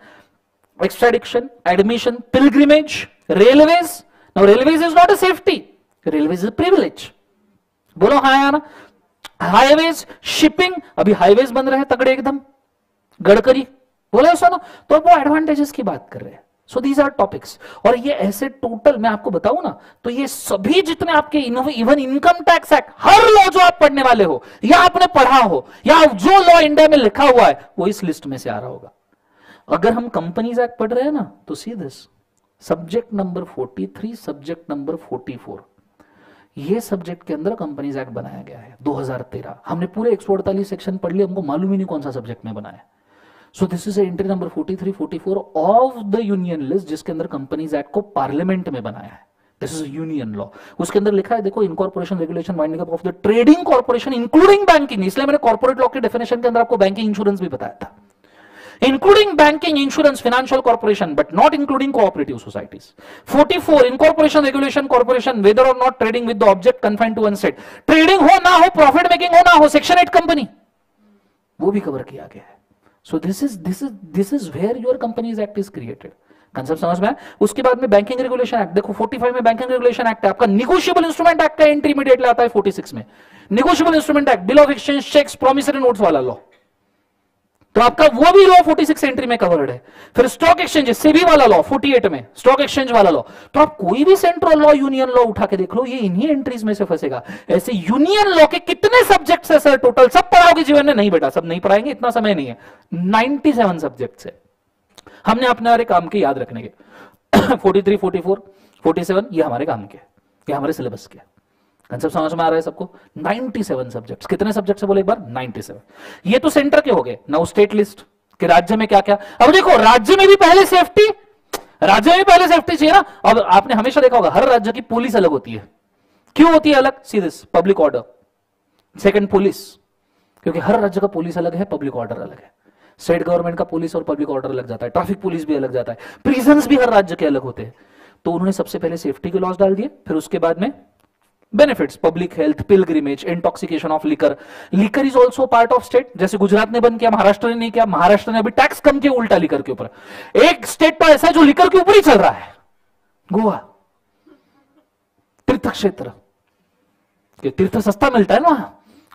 Speaker 1: extradition, admission, pilgrimage, railways. Now railways is not a safety, railways is privilege. बोलो हाँ या ना। हाईवेज, शिपिंग, अभी हाईवेज बन रहे हैं तगड़े एकदम, गडकरी बोले सुनो, तो वो एडवांटेजेस की बात कर रहे हैं। So these are topics. और ये ऐसे टोटल मैं आपको बताऊं ना, तो ये सभी जितने आपके इवन इनकम टैक्स एक्ट, हर लॉ जो आप पढ़ने वाले हो या आपने पढ़ा हो या जो लॉ इंडिया में लिखा हुआ है वो इस लिस्ट में से आ रहा होगा। अगर हम कंपनीज एक्ट पढ़ रहे हैं ना, तो see this subject number 43, subject number 44, ये सब्जेक्ट के अंदर कंपनीज एक्ट बनाया गया है 2013। हमने पूरे 148 सेक्शन पढ़ लिए, हमको मालूम ही नहीं कौन सा सब्जेक्ट में बनाया। सो this is entry number 43, 44 of the union list, जिसके अंदर कंपनीज एक्ट को पार्लियामेंट में बनाया है। This is union law. उसके अंदर लिखा है देखो, incorporation regulation winding up of the trading corporation including banking. इसलिए मैंने कॉर्पोरेट लॉ के डेफिनेशन के अंदर आपको बैंकिंग इंश्योरेंस भी बताया था, including banking, insurance, financial corporation, but not including cooperative societies. 44, incorporation, regulation, corporation, whether or not trading with the object confined to one state. Trading हो ना हो, profit making हो ना हो, Section 8 कंपनी, वो भी कवर किया गया है। So this is where your Companies Act is created. Concept समझ में आया? उसके बाद में बैंकिंग रेगुलेशन एक्ट देखो, 45 में बैंकिंग रेगुलेशन एक्ट है आपका। निगोशिएबल इंस्ट्रूमेंट एक्ट का एंट्री इमीडिएटली आता है 46 में। Negotiable instrument act, bill of exchange, cheques, promissory notes वाला लॉ, तो आपका वो भी लॉ 46 एंट्री में कवर्ड है। फिर स्टॉक एक्सचेंज, सेबी वाला लॉ 48 में, स्टॉक एक्सचेंज वाला लॉ। तो आप कोई भी सेंट्रल लॉ, यूनियन लॉ उठा के देख लो, ये इन्हीं एंट्रीज में से फंसेगा। ऐसे यूनियन लॉ के कितने सब्जेक्ट्स है सर टोटल, सब पढ़ाओगे जीवन में? नहीं बेटा, सब नहीं पढ़ाएंगे, इतना समय नहीं है। 97 सब्जेक्ट्स है, हमने अपने वाले काम के याद रखने के। 43, 44, 47 ये हमारे काम के, ये हमारे सिलेबस के। कंसेप्ट समझ में आ रहा है सबको? 97 सब्जेक्ट्स। कितने सब्जेक्ट्स बोले एक बार? 97। ये तो सेंटर के हो गए। नाउ स्टेट लिस्ट कि राज्य में क्या क्या। अब देखो राज्य में भी पहले सेफ्टी, राज्य में भी पहले सेफ्टी चाहिए ना। अब आपने हमेशा देखा होगा हर राज्य की पुलिस अलग होती है। क्यों होती है अलग? See this, public order. Second police, क्योंकि हर राज्य का पुलिस अलग है, पब्लिक ऑर्डर अलग है। स्टेट गवर्नमेंट का पुलिस और पब्लिक ऑर्डर अलग जाता है, ट्रैफिक पुलिस भी अलग जाता है, प्रिजन्स भी हर राज्य के अलग होते हैं। तो उन्होंने सबसे पहले सेफ्टी के लॉज डाल दिए, फिर उसके बाद में benefits, public health, pilgrimage, intoxication of liquor. Liquor is also part of state. जैसे गुजरात ने बंद किया, महाराष्ट्र ने नहीं किया। महाराष्ट्र ने अभी टैक्स कम किया उल्टा लिकर के ऊपर। एक स्टेट तो ऐसा है जो लिकर के ऊपर ही चल रहा है, गोवा, तीर्थ क्षेत्र। कि तीर्थ सस्ता मिलता है ना वहां,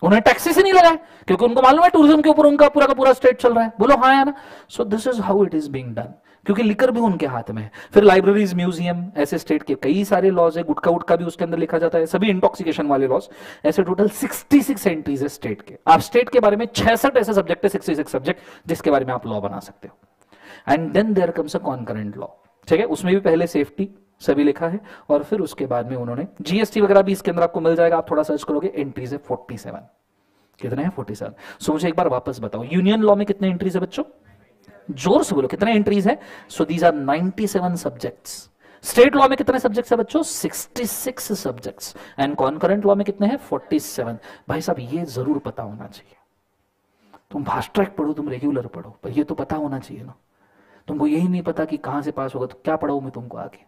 Speaker 1: उन्हें टैक्सेस ही नहीं लगाए क्योंकि उनको मालूम है टूरिज्म के ऊपर उनका पूरा का पूरा स्टेट चल रहा है। बोलो हाँ या ना। सो this is how it is being done, क्योंकि लिकर भी उनके हाथ में है। फिर लाइब्रेरीज, म्यूजियम, ऐसे स्टेट के कई सारे लॉज है, गुटखा उटका भी उसके अंदर लिखा जाता है, सभी इंटॉक्सिकेशन वाले लॉज। ऐसे टोटल 66 एंट्रीज है स्टेट के। आप स्टेट के बारे में 66 ऐसे सब्जेक्ट है, 66 सब्जेक्ट जिसके बारे में आप लॉ बना सकते हो। And then there comes a concurrent law, ठीक है, उसमें भी पहले सेफ्टी सभी लिखा है, और फिर उसके बाद में उन्होंने जीएसटी वगैरह भी इसके अंदर आपको मिल जाएगा, आप थोड़ा सर्च करोगे। एंट्रीज है 47, कितने हैं 47। सो मुझे एक बार वापस बताओ, यूनियन लॉ में कितने एंट्रीज है बच्चों, जोर से बोलो कितने एंट्रीज है। So these are 97 subjects. State law में कितने सब्जेक्ट्स है बच्चों, 66 सब्जेक्ट्स। एंड कॉन्करेंट लॉ में कितने हैं, 47। भाई साहब ये जरूर पता होना चाहिए, तुम फास्ट ट्रैक पढ़ो, तुम रेगुलर पढ़ो, पर ये तो पता होना चाहिए ना। तुमको यही नहीं पता कि कहां से पास होगा तो क्या पढ़ाऊं मैं तुमको आगे।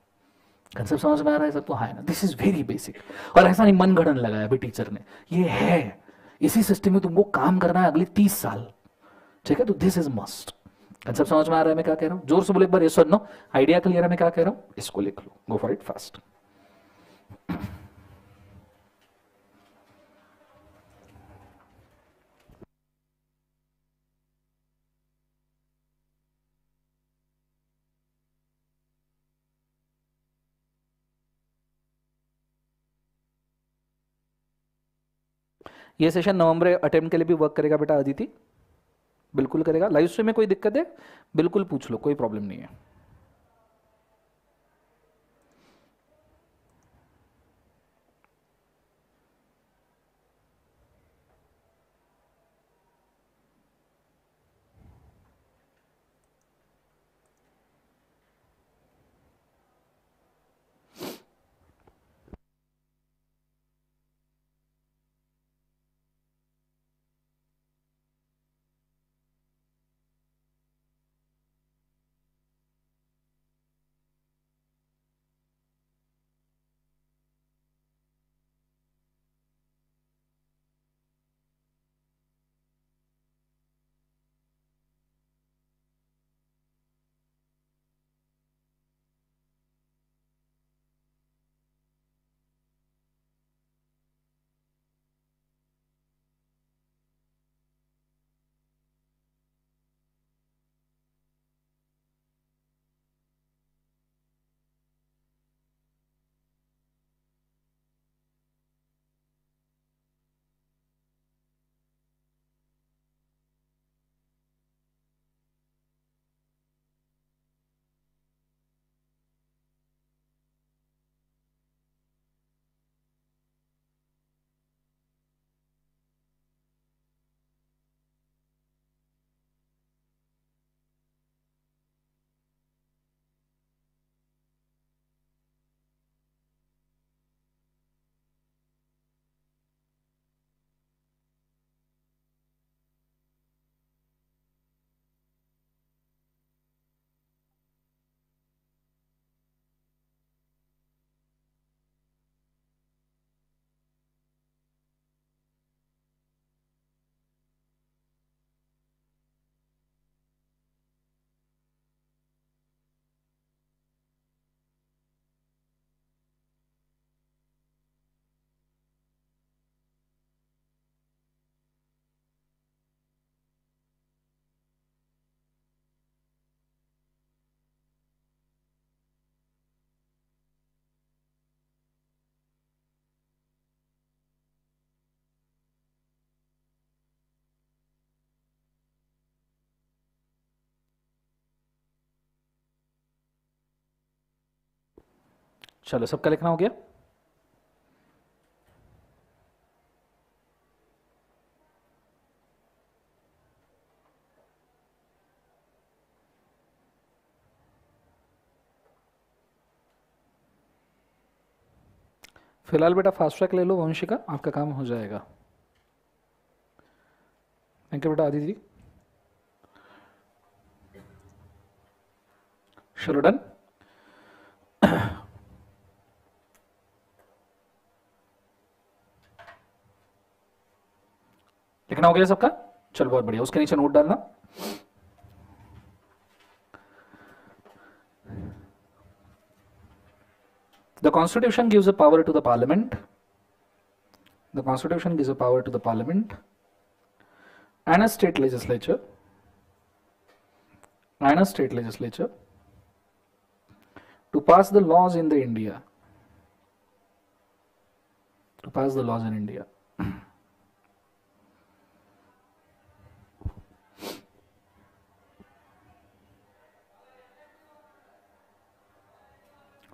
Speaker 1: कंसेप्ट समझ में आ रहा है सबको, हाँ ना। दिस इज वेरी बेसिक, और ऐसा नहीं मन गढ़न लगाया अभी टीचर ने, ये है, इसी सिस्टम में तुमको काम करना है अगले 30 साल, ठीक है। तो दिस इज मस्ट। कंसेप्ट समझ में आ रहा है मैं क्या कह रहा हूं, जोर से बोलो एक बार, ये सुनो, आइडिया क्लियर है मैं क्या कह रहा हूं, इसको लिख लो, गो फॉर इट फास्ट। ये सेशन नवंबर अटेम्प्ट के लिए भी वर्क करेगा बेटा अदिति, बिल्कुल करेगा। लाइव स्ट्रीम में कोई दिक्कत है बिल्कुल पूछ लो, कोई प्रॉब्लम नहीं है। चलो सबका लिखना हो गया। फिलहाल बेटा फास्ट ट्रैक ले लो वंशिका, आपका काम हो जाएगा। थैंक यू बेटा आदिति। चलो डन। लिखना हो गया सबका, चलो बहुत बढ़िया। उसके नीचे नोट डालना। The Constitution gives a power to the Parliament. The Constitution gives a power to the Parliament and a state legislature to pass the laws in the India. To pass the laws in India.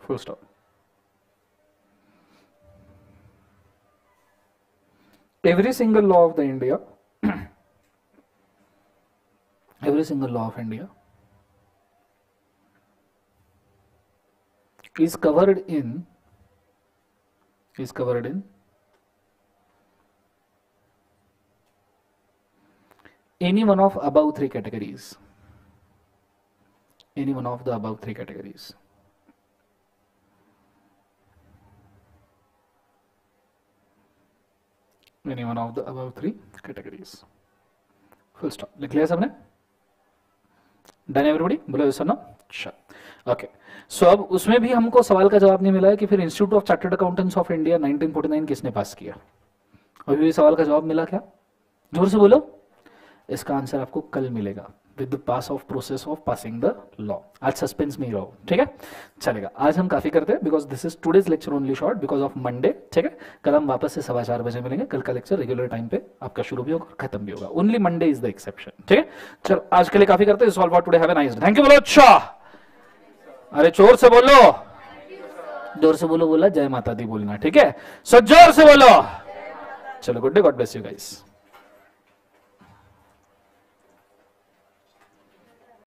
Speaker 1: Full stop. Every single law of the India, every single law of India is covered in any one of above three categories. Any one of the above three categories. Any one of the above three categories. Full stop. लिख लिया सबने? Done everybody? बोलो yes or no? Sure. Okay. So अब उसमें भी हमको सवाल का जवाब नहीं मिला है कि फिर institute of chartered accountants of India 1949 किसने पास किया? अभी भी सवाल का जवाब मिला क्या? जोर से बोलो. इसका आंसर आपको कल मिलेगा with the pass of process of passing the law. आज सस्पेंस में ही रहो, ठीक है? चलेगा. आज हम काफी करते हैं because this is today's lecture only short because of Monday, ठीक है? कल हम वापस से 4:15 बजे मिलेंगे. कल का लेक्चर रेगुलर टाइम पे आपका शुरू भी होगा और खत्म भी होगा. Only Monday is the exception, ठीक है? चलो आज के लिए काफी करते हैं. It's all for today. Have a nice day. Thank you. बोलो अच्छा. अरे जोर से बोलो. जोर से बोलो. बोला जय माता दी बोलना, ठीक है? सो जोर से बोलो. चलो good day. God bless you guys.